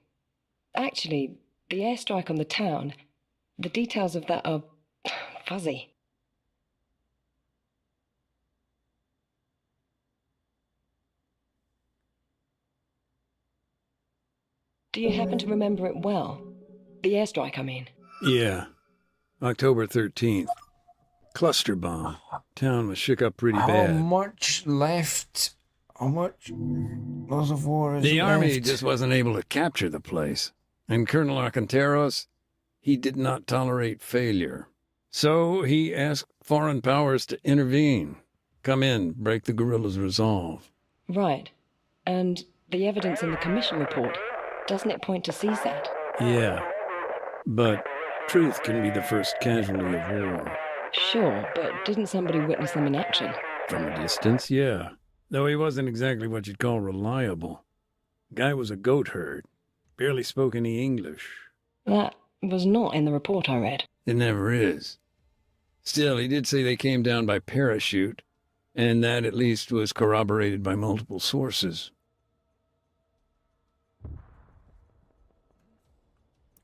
Speaker 10: Actually, the airstrike on the town, the details of that are fuzzy. Do you happen to remember it well? The airstrike, I mean.
Speaker 11: Yeah. October 13th. Cluster bomb. Town was shook up pretty bad.
Speaker 1: How much left? How much loss of war is
Speaker 11: The
Speaker 1: left?
Speaker 11: army just wasn't able to capture the place. And Colonel Arcanteros, he did not tolerate failure. So he asked foreign powers to intervene. Come in, break the guerrillas' resolve.
Speaker 10: Right. And the evidence in the commission report, doesn't it point to CSAT?
Speaker 11: Yeah. But truth can be the first casualty of war.
Speaker 10: Sure, but didn't somebody witness them in action?
Speaker 11: From a distance, yeah. Though he wasn't exactly what you'd call reliable. Guy was a goat herd. Barely spoke any English.
Speaker 10: That was not in the report I read.
Speaker 11: It never is. Still, he did say they came down by parachute, and that at least was corroborated by multiple sources.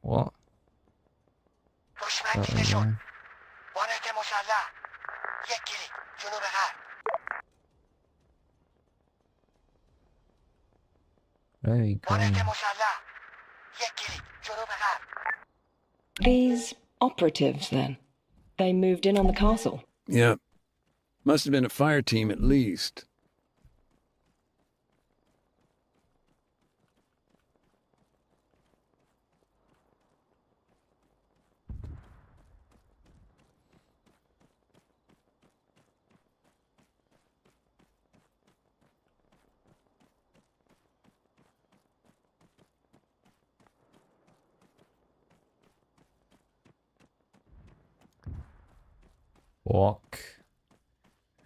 Speaker 1: What? Where are you going?
Speaker 10: These operatives, then? They moved in on the castle?
Speaker 11: Yep. Must have been a fire team at least.
Speaker 1: Walk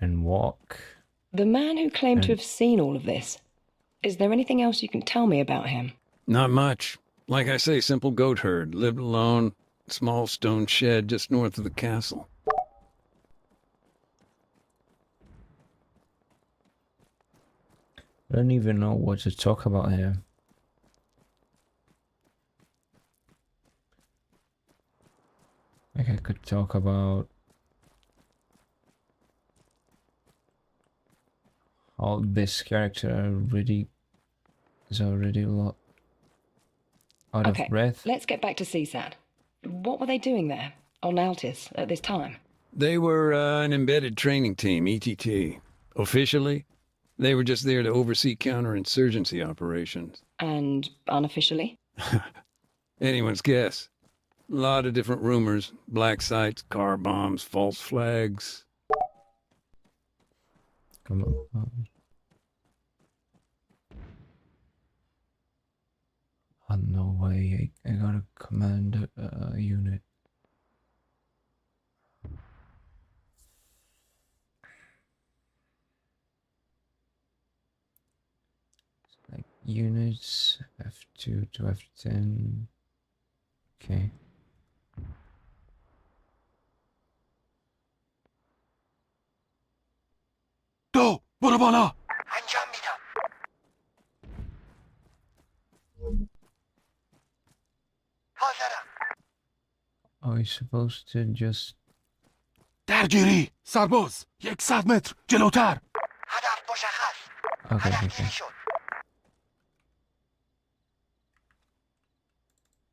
Speaker 1: and walk.
Speaker 10: The man who claimed to have seen all of this. Is there anything else you can tell me about him?
Speaker 11: Not much. Like I say, simple goat herd. Lived alone. Small stone shed just north of the castle.
Speaker 1: I don't even know what to talk about here. Like I could talk about how this character is already a lot out of breath.
Speaker 10: Let's get back to CSAT. What were they doing there, on Altis, at this time?
Speaker 11: They were an embedded training team, ETT. Officially, they were just there to oversee counterinsurgency operations.
Speaker 10: And unofficially?
Speaker 11: Anyone's guess. A lot of different rumors. Black sites, car bombs, false flags.
Speaker 1: Come on. Oh, no way. I gotta command a unit. Like units, F2 to F10. Okay.
Speaker 15: تو برو بالا.
Speaker 6: انجام میدم. حاضرم.
Speaker 1: Are we supposed to just...
Speaker 15: درگیری. سرباز. 100 متر جلوتر.
Speaker 6: هدف مشخص.
Speaker 1: Okay,
Speaker 6: هدف
Speaker 1: okay.
Speaker 6: گیری شد.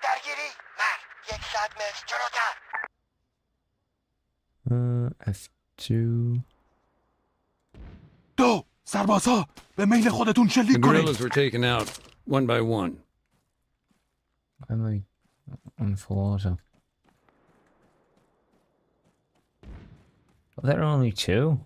Speaker 6: درگیری. مرد. 100 متر جلوتر.
Speaker 1: F2.
Speaker 15: دو. سربازها به میل خودتون
Speaker 11: The
Speaker 15: شلیک
Speaker 11: guerrillas
Speaker 15: کنید.
Speaker 11: were taken out, one by one.
Speaker 1: Am I on full auto? Well, there are only two.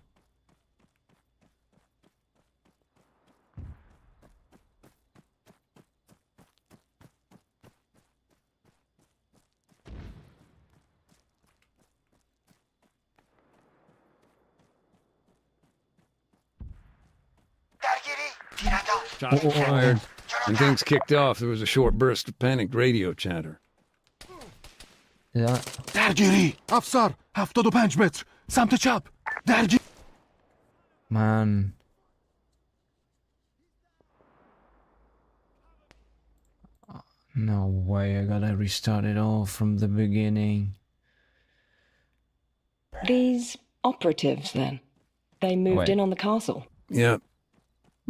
Speaker 11: Shots were fired, and things kicked off. There was a short burst of panicked radio chatter.
Speaker 1: Yeah.
Speaker 15: درگیری. افسر. 75 متر. سمت چپ. درگیری.
Speaker 1: Man. No way, I gotta restart it all from the beginning.
Speaker 10: These operatives, then? They moved
Speaker 1: Wait.
Speaker 10: in on the castle?
Speaker 11: Yep.